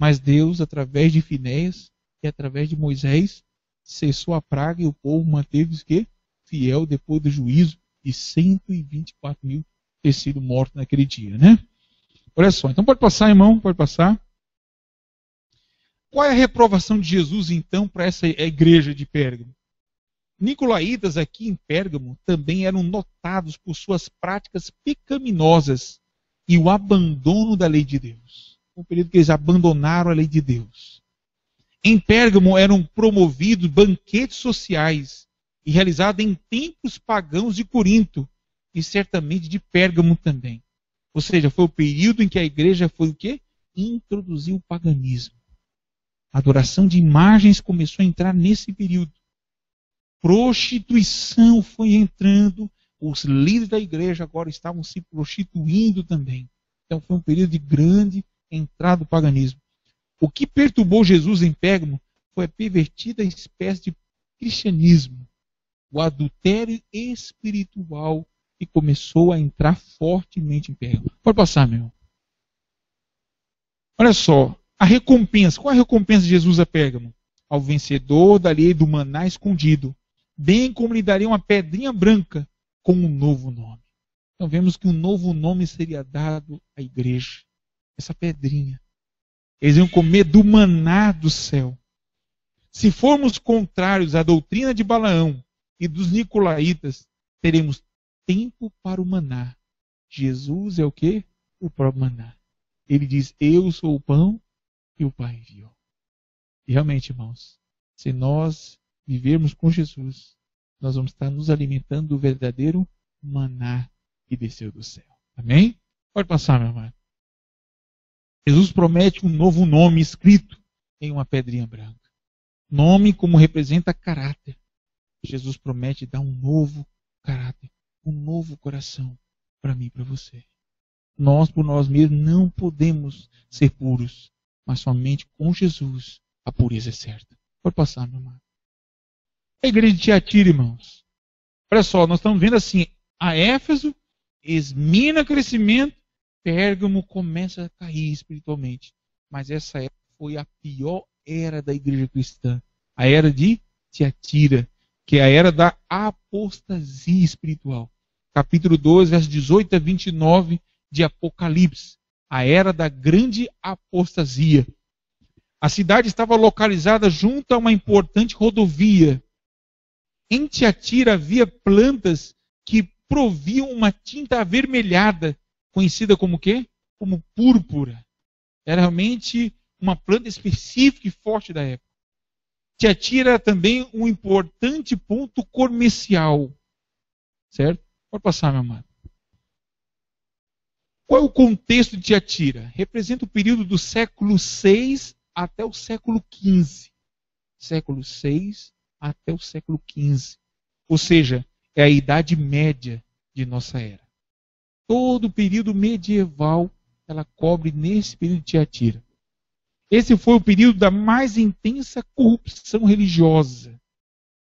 Mas Deus, através de Finéias e através de Moisés, cessou a praga e o povo manteve-se que fiel depois do juízo de 124 mil ter sido mortos naquele dia, né? Olha só, então pode passar, irmão, pode passar. Qual é a reprovação de Jesus, então, para essa igreja de Pérgamo? Nicolaítas aqui em Pérgamo também eram notados por suas práticas pecaminosas e o abandono da lei de Deus. Foi um período que eles abandonaram a lei de Deus. Em Pérgamo eram promovidos banquetes sociais e realizados em templos pagãos de Corinto e certamente de Pérgamo também. Ou seja, foi o período em que a igreja foi o quê? Introduziu o paganismo. A adoração de imagens começou a entrar nesse período. Prostituição foi entrando, os líderes da igreja agora estavam se prostituindo também. Então foi um período de grande entrada do paganismo. O que perturbou Jesus em Pérgamo foi a pervertida espécie de cristianismo. o adultério espiritual que começou a entrar fortemente em Pérgamo. Pode passar, meu irmão. Olha só, a recompensa. Qual é a recompensa de Jesus a Pérgamo? Ao vencedor darei do maná escondido, bem como lhe daria uma pedrinha branca com um novo nome. Então vemos que um novo nome seria dado à igreja. Essa pedrinha. Eles iam comer do maná do céu. Se formos contrários à doutrina de Balaão e dos nicolaítas, teremos tempo para o maná. Jesus é o quê? O próprio maná. Ele diz, eu sou o pão que o Pai enviou. E realmente, irmãos, se nós vivermos com Jesus, nós vamos estar nos alimentando do verdadeiro maná que desceu do céu. Amém? Pode passar, meu amado. Jesus promete um novo nome escrito em uma pedrinha branca. Nome como representa caráter. Jesus promete dar um novo caráter, um novo coração para mim e para você. Nós, por nós mesmos, não podemos ser puros, mas somente com Jesus a pureza é certa. Pode passar, meu amado. A igreja de Tiatira, irmãos. Olha só, nós estamos vendo assim, a Éfeso esmina crescimento, Pérgamo começa a cair espiritualmente. Mas essa época foi a pior era da igreja cristã. A era de Tiatira, que é a era da apostasia espiritual. Capítulo 12, versos 18 a 29 de Apocalipse. A era da grande apostasia. A cidade estava localizada junto a uma importante rodovia. Em Tiatira havia plantas que proviam uma tinta avermelhada, conhecida como o quê? Como púrpura. Era realmente uma planta específica e forte da época. Tiatira era também um importante ponto comercial. Certo? Pode passar, meu amado. Qual é o contexto de Tiatira? Representa o período do século VI até o século XV. Século VI até o século XV. Ou seja, é a Idade Média de nossa era. Todo o período medieval ela cobre nesse período de Tiatira. Esse foi o período da mais intensa corrupção religiosa.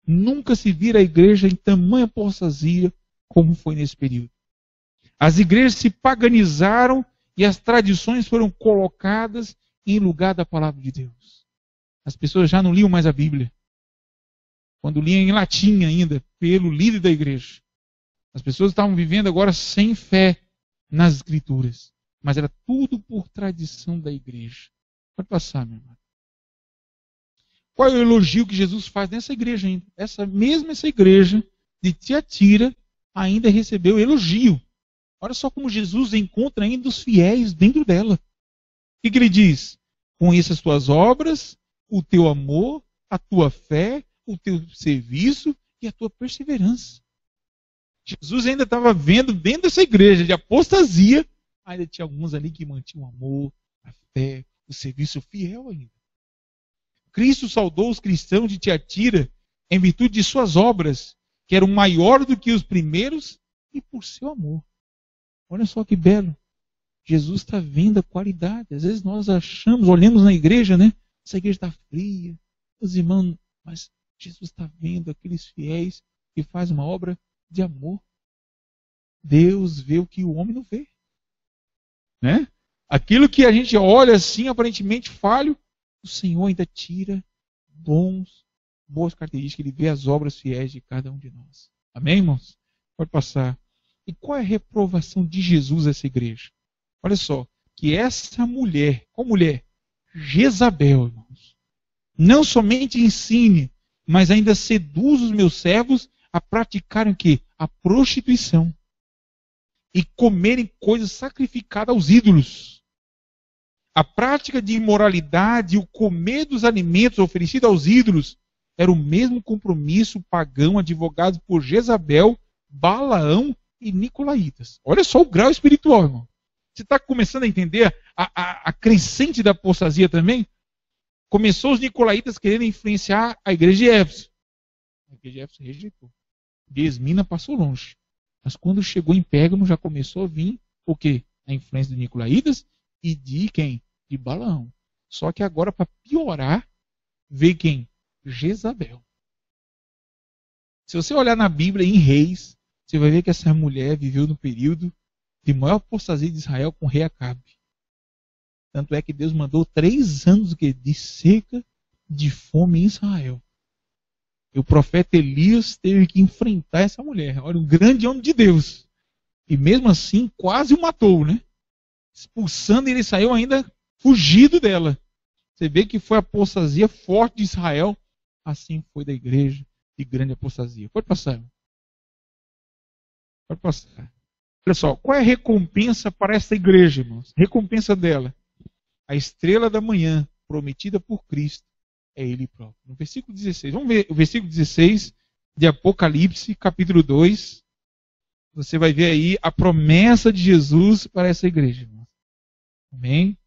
Nunca se vira a igreja em tamanha apostasia como foi nesse período. As igrejas se paganizaram e as tradições foram colocadas em lugar da palavra de Deus. As pessoas já não liam mais a Bíblia. Quando liam em latim ainda, pelo líder da igreja. As pessoas estavam vivendo agora sem fé nas Escrituras. Mas era tudo por tradição da igreja. Pode passar, meu irmão. Qual é o elogio que Jesus faz nessa igreja ainda? Essa igreja de Tiatira ainda recebeu elogio. Olha só como Jesus encontra ainda os fiéis dentro dela. O que ele diz? Conheça as tuas obras, o teu amor, a tua fé, o teu serviço e a tua perseverança. Jesus ainda estava vendo dentro dessa igreja de apostasia, ainda tinha alguns ali que mantinham o amor, a fé, o serviço fiel ainda. Cristo saudou os cristãos de Tiatira em virtude de suas obras, que eram maiores do que os primeiros, e por seu amor. Olha só que belo. Jesus está vendo a qualidade. Às vezes nós achamos, olhamos na igreja, né? Essa igreja está fria, os irmãos, mas Jesus está vendo aqueles fiéis que fazem uma obra de amor. Deus vê o que o homem não vê. Né? Aquilo que a gente olha assim, aparentemente falho, o Senhor ainda tira boas características, Ele vê as obras fiéis de cada um de nós. Amém, irmãos? Pode passar. E qual é a reprovação de Jesus a essa igreja? Olha só, que essa mulher, qual mulher? Jezabel, irmãos. Não somente ensine, mas ainda seduz os meus servos a praticarem o quê? A prostituição. E comerem coisas sacrificadas aos ídolos. A prática de imoralidade, o comer dos alimentos oferecidos aos ídolos, era o mesmo compromisso pagão advogado por Jezabel, Balaão e Nicolaítas. Olha só o grau espiritual, irmão. Você está começando a entender a crescente da apostasia também? Começou os Nicolaítas querendo influenciar a igreja de Éfeso. A igreja de Éfeso rejeitou. De Esmina passou longe. Mas quando chegou em Pérgamo, já começou a vir o quê? A influência de Nicolaítas e de quem? De Balaão. Só que agora, para piorar, veio quem? Jezabel. Se você olhar na Bíblia, em Reis, você vai ver que essa mulher viveu no período de maior apostasia de Israel com o rei Acabe. Tanto é que Deus mandou 3 anos de seca, de fome em Israel. E o profeta Elias teve que enfrentar essa mulher. Olha, um grande homem de Deus. E mesmo assim, quase o matou, né? Expulsando, ele saiu ainda fugido dela. Você vê que foi a apostasia forte de Israel. Assim foi da igreja de grande apostasia. Pode passar. Pode passar. Olha só, qual é a recompensa para essa igreja, irmãos? Recompensa dela. A estrela da manhã, prometida por Cristo, é Ele próprio. No versículo 16. Vamos ver o versículo 16 de Apocalipse, capítulo 2. Você vai ver aí a promessa de Jesus para essa igreja, irmãos. Amém?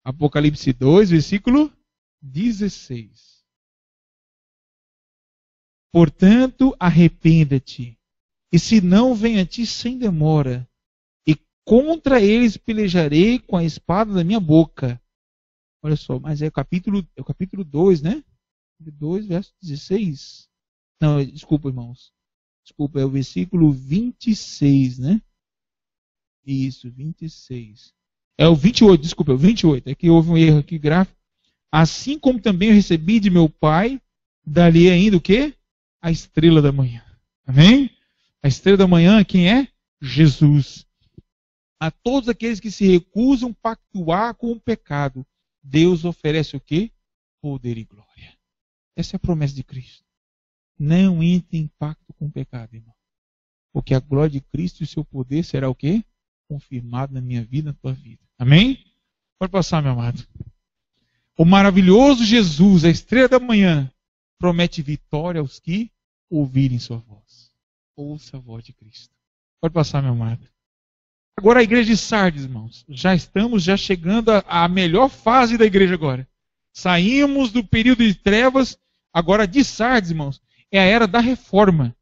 Apocalipse 2, versículo 16. Portanto, arrependa-te, e se não, venha a ti sem demora, e contra eles pelejarei com a espada da minha boca. Olha só, mas é o capítulo 2, né? 2, verso 16. Não, desculpa, irmãos. Desculpa, é o versículo 26, né? Isso, 26. É o 28, desculpa, é o 28. É que houve um erro aqui gráfico. Assim como também eu recebi de meu Pai, dali ainda o quê? A estrela da manhã. Amém? A estrela da manhã, quem é? Jesus. A todos aqueles que se recusam a pactuar com o pecado, Deus oferece o quê? Poder e glória. Essa é a promessa de Cristo. Não entre em pacto com o pecado, irmão. Porque a glória de Cristo e o seu poder será o quê? Confirmado na minha vida, na tua vida. Amém? Pode passar, meu amado. O maravilhoso Jesus, a estrela da manhã, promete vitória aos que ouvirem sua voz. Ouça a voz de Cristo. Pode passar, meu amado. Agora a igreja de Sardes, irmãos. Já estamos chegando à melhor fase da igreja agora. Saímos do período de trevas, agora de Sardes, irmãos. É a era da reforma.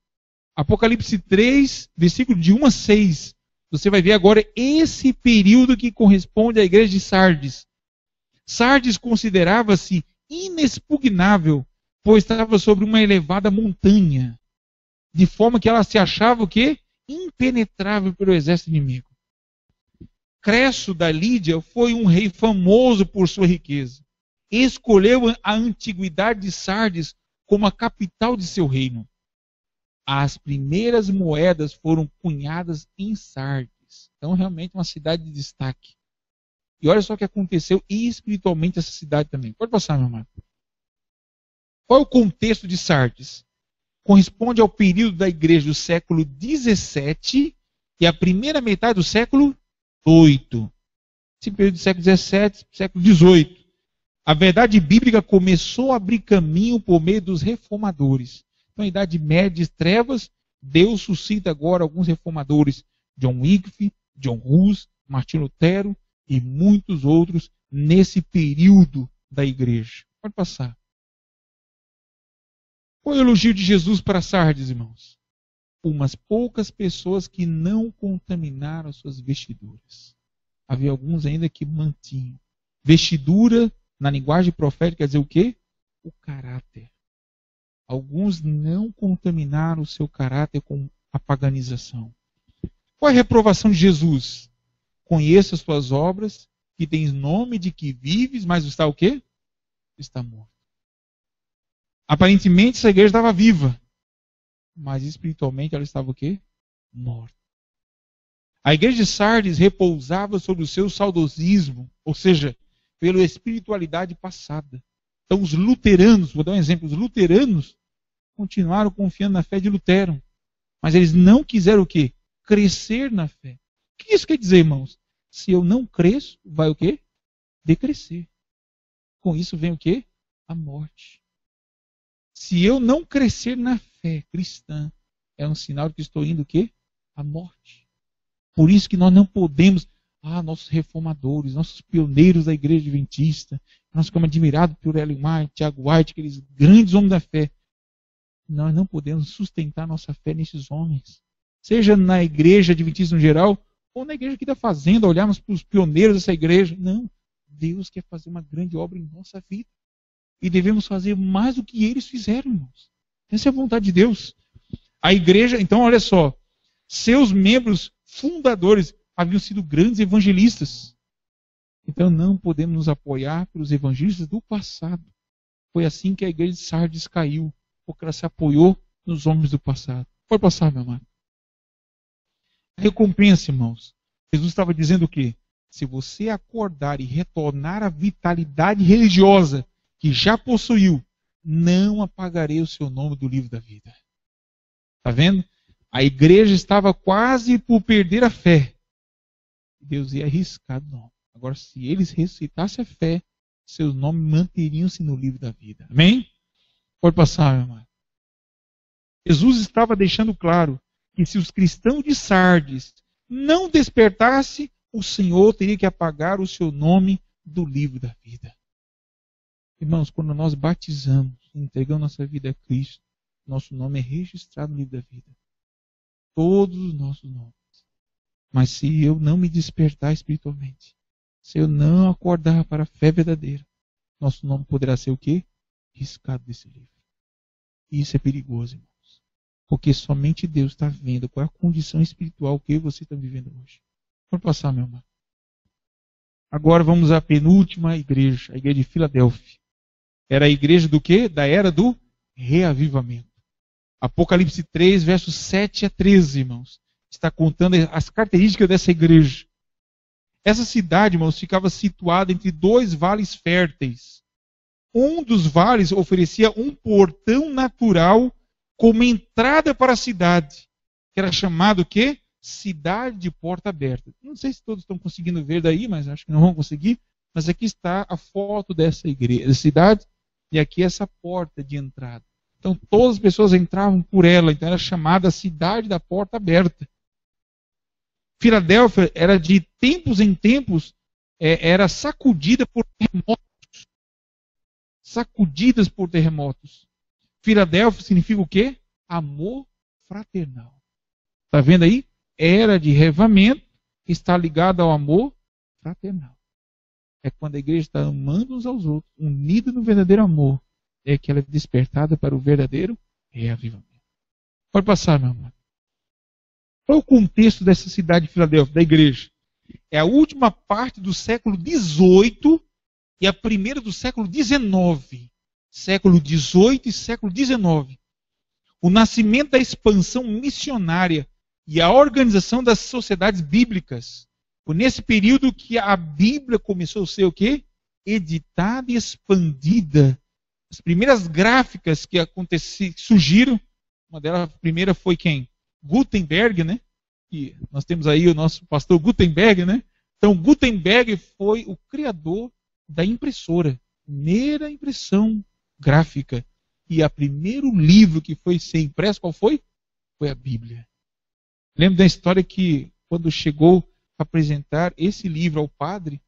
Apocalipse 3, versículo de 1 a 6. Você vai ver agora esse período que corresponde à igreja de Sardes. Sardes considerava-se inexpugnável, pois estava sobre uma elevada montanha, de forma que ela se achava o quê? Impenetrável pelo exército inimigo. Cresso da Lídia foi um rei famoso por sua riqueza. Escolheu a antiguidade de Sardes como a capital de seu reino. As primeiras moedas foram cunhadas em Sardes. Então, realmente, uma cidade de destaque. E olha só o que aconteceu espiritualmente essa cidade também. Pode passar, meu amado. Qual é o contexto de Sardes? Corresponde ao período da igreja do século 17 e a primeira metade do século 8. Esse período do século 17, século 18. A verdade bíblica começou a abrir caminho por meio dos reformadores. Então, a Idade Média de trevas, Deus suscita agora alguns reformadores. John Wycliffe, John Hus, Martinho Lutero e muitos outros nesse período da igreja. Pode passar. Qual é o elogio de Jesus para Sardes, irmãos? Umas poucas pessoas que não contaminaram suas vestiduras. Havia alguns ainda que mantinham. Vestidura, na linguagem profética, quer dizer o quê? O caráter. Alguns não contaminaram o seu caráter com a paganização. Qual é a reprovação de Jesus? Conheça as tuas obras, que tens nome de que vives, mas está o quê? Está morto. Aparentemente essa igreja estava viva, mas espiritualmente ela estava o quê? Morta. A igreja de Sardes repousava sobre o seu saudosismo, ou seja, pela espiritualidade passada. Então os luteranos, vou dar um exemplo, os luteranos continuaram confiando na fé de Lutero, mas eles não quiseram o quê? Crescer na fé. O que isso quer dizer, irmãos? Se eu não cresço, vai o quê? Decrescer. Com isso vem o quê? A morte. Se eu não crescer na fé cristã, é um sinal de que estou indo o quê? A morte. Por isso que nós não podemos, nossos reformadores, nossos pioneiros da igreja adventista, nós ficamos admirados por Ellen White, Tiago White, aqueles grandes homens da fé. Nós não podemos sustentar nossa fé nesses homens. Seja na igreja adventista no geral, ou na igreja aqui da fazenda, olharmos para os pioneiros dessa igreja. Não. Deus quer fazer uma grande obra em nossa vida. E devemos fazer mais do que eles fizeram, irmãos. Essa é a vontade de Deus. A igreja, então olha só, seus membros fundadores haviam sido grandes evangelistas. Então não podemos nos apoiar pelos evangelistas do passado. Foi assim que a igreja de Sardes caiu, porque ela se apoiou nos homens do passado. Pode passar, meu amado. Recompensa, irmãos. Jesus estava dizendo o quê? Se você acordar e retornar à vitalidade religiosa que já possuiu, não apagarei o seu nome do livro da vida. Está vendo? A igreja estava quase por perder a fé. Deus ia arriscar, não. Agora, se eles ressuscitassem a fé, seus nomes manteriam-se no livro da vida. Amém? Pode passar, meu irmão. Jesus estava deixando claro que se os cristãos de Sardes não despertassem, o Senhor teria que apagar o seu nome do livro da vida. Irmãos, quando nós batizamos, entregamos nossa vida a Cristo, nosso nome é registrado no livro da vida. Todos os nossos nomes. Mas se eu não me despertar espiritualmente, se eu não acordar para a fé verdadeira, nosso nome poderá ser o quê? Riscado desse livro. E isso é perigoso, irmãos. Porque somente Deus está vendo qual é a condição espiritual que você está vivendo hoje. Pode passar, meu irmão. Agora vamos à penúltima igreja, a igreja de Filadélfia. Era a igreja do quê? Da era do reavivamento. Apocalipse 3, versos 7 a 13, irmãos. Está contando as características dessa igreja. Essa cidade, irmãos, ficava situada entre dois vales férteis. Um dos vales oferecia um portão natural como entrada para a cidade, que era chamado o quê? Cidade de porta aberta. Não sei se todos estão conseguindo ver daí, mas acho que não vão conseguir. Mas aqui está a foto dessa igreja, da cidade, e aqui essa porta de entrada. Então todas as pessoas entravam por ela, então era chamada Cidade da Porta Aberta. Filadélfia era de tempos em tempos, era sacudida por terremotos. Sacudidas por terremotos. Filadélfia significa o quê? Amor fraternal. Está vendo aí? Era de reavivamento, está ligada ao amor fraternal. É quando a igreja está amando uns aos outros, unida no verdadeiro amor, é que ela é despertada para o verdadeiro reavivamento. Pode passar, meu amor. Qual é o contexto dessa cidade de Filadélfia, da igreja? É a última parte do século XVIII e a primeira do século XIX. Século XVIII e século XIX. O nascimento da expansão missionária e a organização das sociedades bíblicas. Foi nesse período que a Bíblia começou a ser o quê? Editada e expandida. As primeiras gráficas que surgiram, uma delas, a primeira foi quem? Gutenberg, né? E nós temos aí o nosso pastor Gutenberg, né? Então, Gutenberg foi o criador da impressora. Primeira impressão gráfica. E o primeiro livro que foi ser impresso, qual foi? Foi a Bíblia. Lembro da história que, quando chegou a apresentar esse livro ao padre,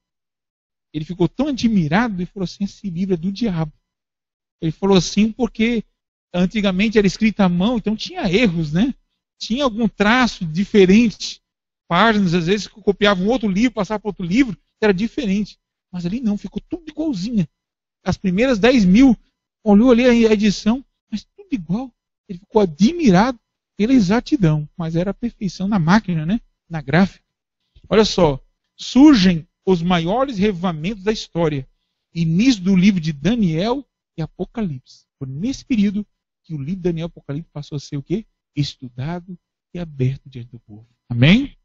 ele ficou tão admirado e falou assim, esse livro é do diabo. Ele falou assim porque antigamente era escrito à mão, então tinha erros, né? Tinha algum traço diferente. Páginas, às vezes, copiavam outro livro, passavam para outro livro, era diferente. Mas ali não, ficou tudo igualzinha. As primeiras 10.000, olhou ali a edição, mas tudo igual. Ele ficou admirado pela exatidão, mas era a perfeição na máquina, né? Na gráfica. Olha só, surgem os maiores revivamentos da história. Início do livro de Daniel e Apocalipse. Foi nesse período que o livro de Daniel e Apocalipse passou a ser o quê? Estudado e aberto diante do povo. Amém?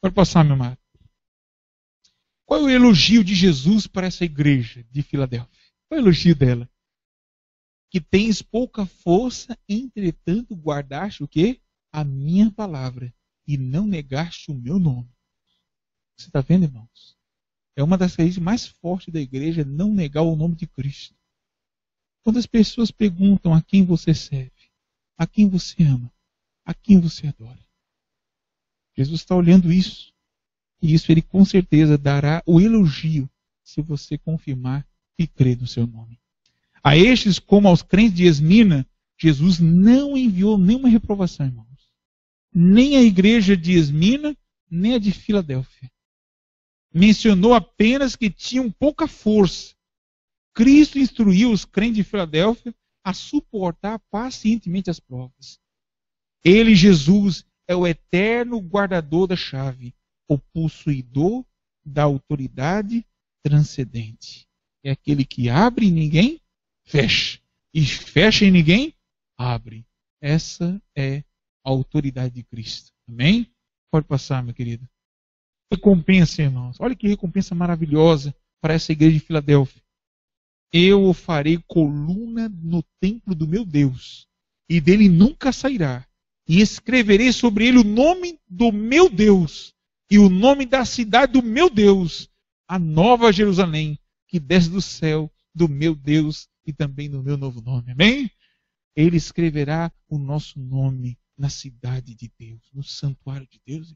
Pode passar, meu amado. Qual é o elogio de Jesus para essa igreja de Filadélfia? Qual é o elogio dela? Que tens pouca força, entretanto guardaste o quê? A minha palavra e não negaste o meu nome. Você está vendo, irmãos? É uma das raízes mais fortes da igreja não negar o nome de Cristo. Quando as pessoas perguntam a quem você serve, a quem você ama, a quem você adora, Jesus está olhando isso. E isso ele com certeza dará o elogio se você confirmar e crer no seu nome. A estes, como aos crentes de Esmina, Jesus não enviou nenhuma reprovação, irmãos. Nem a igreja de Esmina, nem a de Filadélfia. Mencionou apenas que tinham pouca força. Cristo instruiu os crentes de Filadélfia a suportar pacientemente as provas. Ele, Jesus, é o eterno guardador da chave, o possuidor da autoridade transcendente. É aquele que abre e ninguém fecha, e fecha e ninguém abre. Essa é a autoridade de Cristo. Amém? Pode passar, meu querido. Recompensa, irmãos. Olha que recompensa maravilhosa para essa igreja de Filadélfia. Eu o farei coluna no templo do meu Deus, e dele nunca sairá. E escreverei sobre ele o nome do meu Deus, e o nome da cidade do meu Deus, a nova Jerusalém, que desce do céu do meu Deus, e também no meu novo nome. Amém? Ele escreverá o nosso nome na cidade de Deus, no santuário de Deus.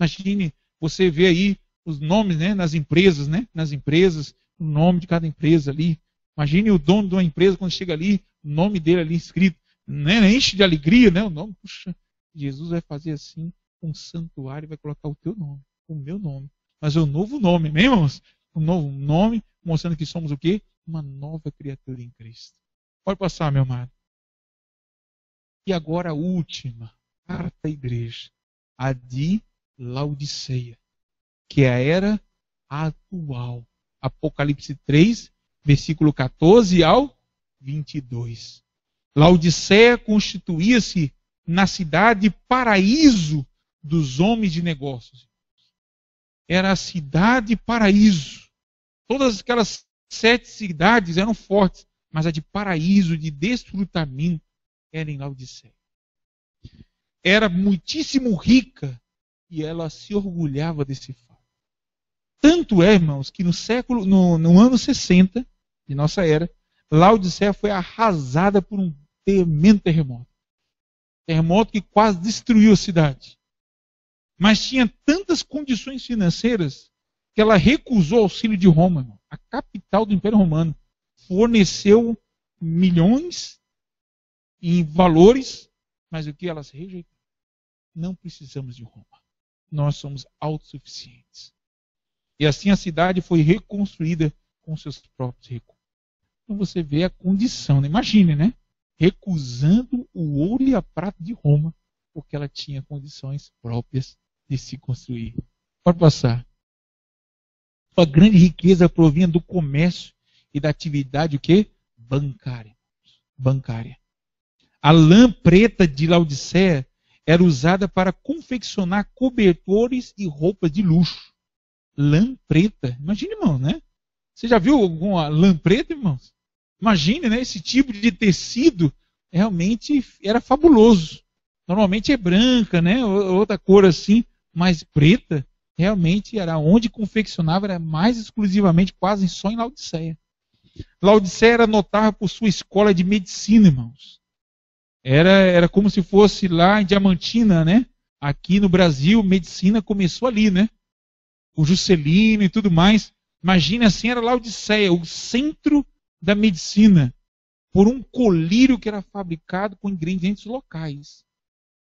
Imagine, você vê aí os nomes, né, nas empresas, o nome de cada empresa ali. Imagine o dono de uma empresa, quando chega ali, o nome dele ali escrito, né, enche de alegria, né, o nome. Puxa, Jesus vai fazer assim, um santuário, vai colocar o teu nome, o meu nome. Mas é um novo nome, amém, irmãos? Um novo nome, mostrando que somos o quê? Uma nova criatura em Cristo. Pode passar, meu amado. E agora a última carta à igreja, a de Laodiceia, que é a era atual. Apocalipse 3, versículo 14 ao 22. Laodiceia constituía-se na cidade paraíso dos homens de negócios. Era a cidade paraíso. Todas aquelas 7 cidades eram fortes, mas a de paraíso, de desfrutamento, era em Laodiceia. Era muitíssimo rica e ela se orgulhava desse fato. Tanto é, irmãos, que no ano 60 de nossa era, Laodiceia foi arrasada por um tremendo terremoto. Terremoto que quase destruiu a cidade. Mas tinha tantas condições financeiras que ela recusou o auxílio de Roma, irmão. A capital do Império Romano. Forneceu milhões em valores, mas o que elas rejeitaram? Não precisamos de Roma. Nós somos autossuficientes. E assim a cidade foi reconstruída com seus próprios recursos. Então você vê a condição, né? Imagine, né? Recusando o ouro e a prata de Roma, porque ela tinha condições próprias de se construir. Pode passar. A grande riqueza provinha do comércio e da atividade o quê? Bancária. A lã preta de Laodiceia era usada para confeccionar cobertores e roupas de luxo. Lã preta. Imagine, irmão, né? Você já viu alguma lã preta, irmãos? Imagine, né? Esse tipo de tecido realmente era fabuloso. Normalmente é branca, né? Outra cor assim, mas preta. Realmente era onde confeccionava, era mais exclusivamente, quase só em Laodiceia. Laodiceia era notável por sua escola de medicina, irmãos. Era como se fosse lá em Diamantina, né? Aqui no Brasil, medicina começou ali, né? O Juscelino e tudo mais. Imagina assim, era Laodiceia, o centro da medicina, por um colírio que era fabricado com ingredientes locais.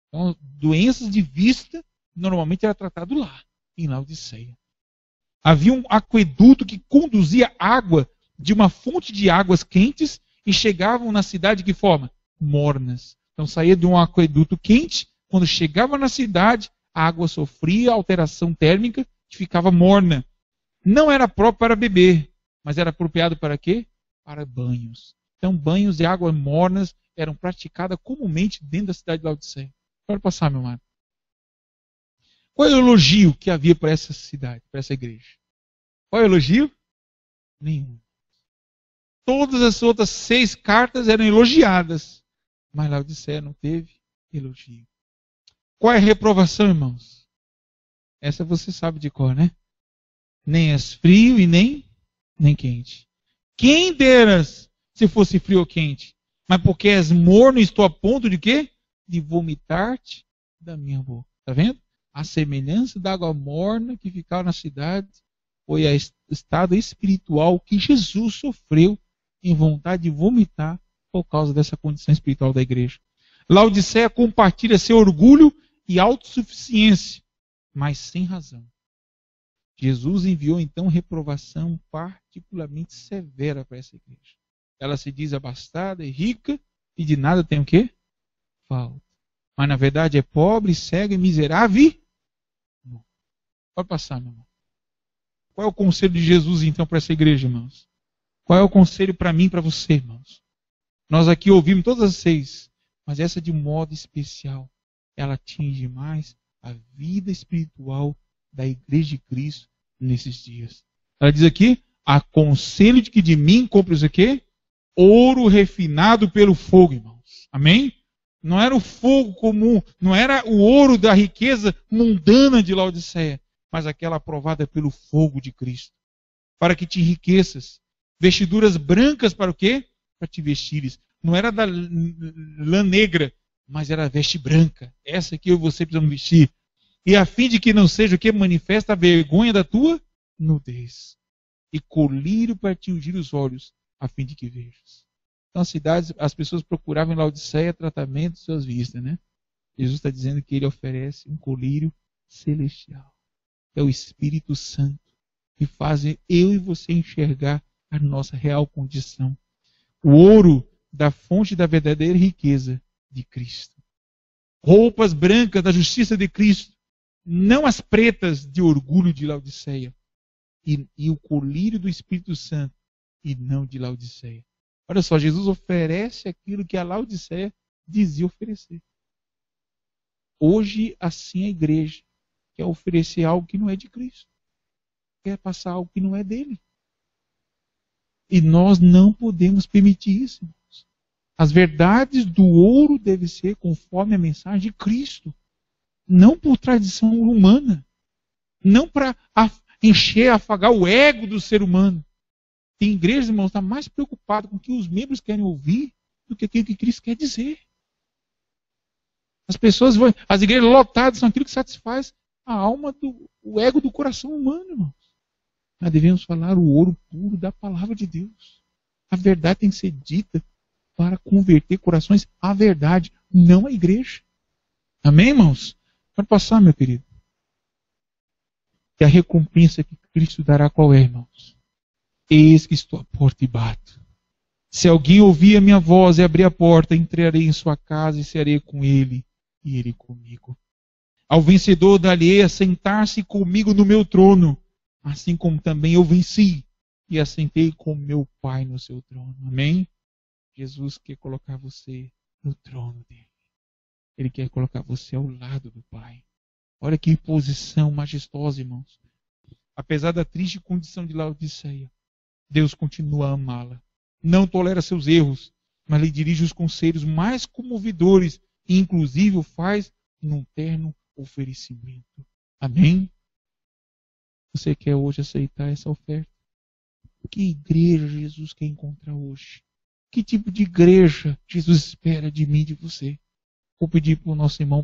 Então, doenças de vista, normalmente era tratado lá, em Laodiceia. Havia um aqueduto que conduzia água de uma fonte de águas quentes e chegavam na cidade de que forma? Mornas. Então saía de um aqueduto quente, quando chegava na cidade, a água sofria alteração térmica e ficava morna. Não era próprio para beber, mas era apropriado para quê? Para banhos. Então banhos de águas mornas eram praticados comumente dentro da cidade de Laodiceia. Pode passar, meu amado. Qual é o elogio que havia para essa cidade, para essa igreja? Qual é o elogio? Nenhum. Todas as outras 6 cartas eram elogiadas, mas Laodiceia não teve elogio. Qual é a reprovação, irmãos? Essa você sabe de cor, né? Nem és frio e nem quente. Quem deras se fosse frio ou quente? Mas porque és morno, estou a ponto de quê? De vomitar-te da minha boca. Está vendo? A semelhança da água morna que ficava na cidade foi o estado espiritual que Jesus sofreu em vontade de vomitar por causa dessa condição espiritual da igreja. Laodiceia compartilha seu orgulho e autossuficiência, mas sem razão. Jesus enviou então reprovação particularmente severa para essa igreja. Ela se diz abastada e rica e de nada tem o quê? Falta. Mas na verdade é pobre, cega e miserável. Não. Pode passar, meu irmão. Qual é o conselho de Jesus então para essa igreja, irmãos? Qual é o conselho para mim e para você, irmãos? Nós aqui ouvimos todas as 6, mas essa de modo especial, ela atinge mais a vida espiritual da igreja de Cristo nesses dias. Ela diz aqui, aconselho de que de mim compre isso aqui, ouro refinado pelo fogo, irmãos. Amém? Não era o fogo comum, não era o ouro da riqueza mundana de Laodiceia, mas aquela aprovada pelo fogo de Cristo. Para que te enriqueças. Vestiduras brancas para o quê? Para te vestires. Não era da lã negra, mas era a veste branca. Essa que eu e você precisamos vestir. E a fim de que não seja o que manifesta a vergonha da tua nudez. E colírio para te ungir os olhos, a fim de que vejas. Então, as cidades, as pessoas procuravam em Laodiceia tratamento de suas vistas, né? Jesus está dizendo que ele oferece um colírio celestial. É o Espírito Santo que faz eu e você enxergar a nossa real condição. O ouro da fonte da verdadeira riqueza de Cristo. Roupas brancas da justiça de Cristo, não as pretas de orgulho de Laodiceia. E o colírio do Espírito Santo, e não de Laodiceia. Olha só, Jesus oferece aquilo que a Laodiceia dizia oferecer. Hoje, assim, a igreja quer oferecer algo que não é de Cristo. Quer passar algo que não é dele. E nós não podemos permitir isso, irmãos. As verdades do ouro devem ser conforme a mensagem de Cristo. Não por tradição humana. Não para encher, afagar o ego do ser humano. Tem igrejas, irmãos, que está mais preocupado com o que os membros querem ouvir do que aquilo que Cristo quer dizer. As igrejas lotadas são aquilo que satisfaz a alma, o ego do coração humano, irmãos. Nós devemos falar o ouro puro da palavra de Deus. A verdade tem que ser dita para converter corações à verdade, não à igreja. Amém, irmãos? Pode passar, meu querido. E a recompensa que Cristo dará qual é, irmãos? Eis que estou à porta e bato. Se alguém ouvir a minha voz e abrir a porta, entrarei em sua casa e serei com ele e ele comigo. Ao vencedor dar-lhe a sentar-se comigo no meu trono, assim como também eu venci e assentei com meu Pai no seu trono. Amém? Jesus quer colocar você no trono dele. Ele quer colocar você ao lado do Pai. Olha que posição majestosa, irmãos. Apesar da triste condição de Laodiceia, Deus continua a amá-la. Não tolera seus erros, mas lhe dirige os conselhos mais comovedores e inclusive o faz num terno oferecimento. Amém? Você quer hoje aceitar essa oferta? Que igreja Jesus quer encontrar hoje? Que tipo de igreja Jesus espera de mim e de você? Vou pedir para o nosso irmão.